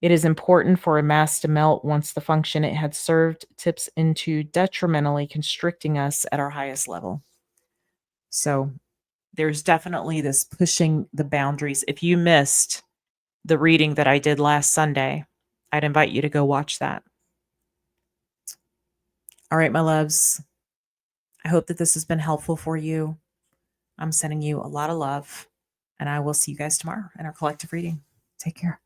It is important for a mass to melt once the function it had served tips into detrimentally constricting us at our highest level. So there's definitely this pushing the boundaries. If you missed the reading that I did last Sunday, I'd invite you to go watch that. All right, my loves. I hope that this has been helpful for you. I'm sending you a lot of love, and I will see you guys tomorrow in our collective reading. Take care.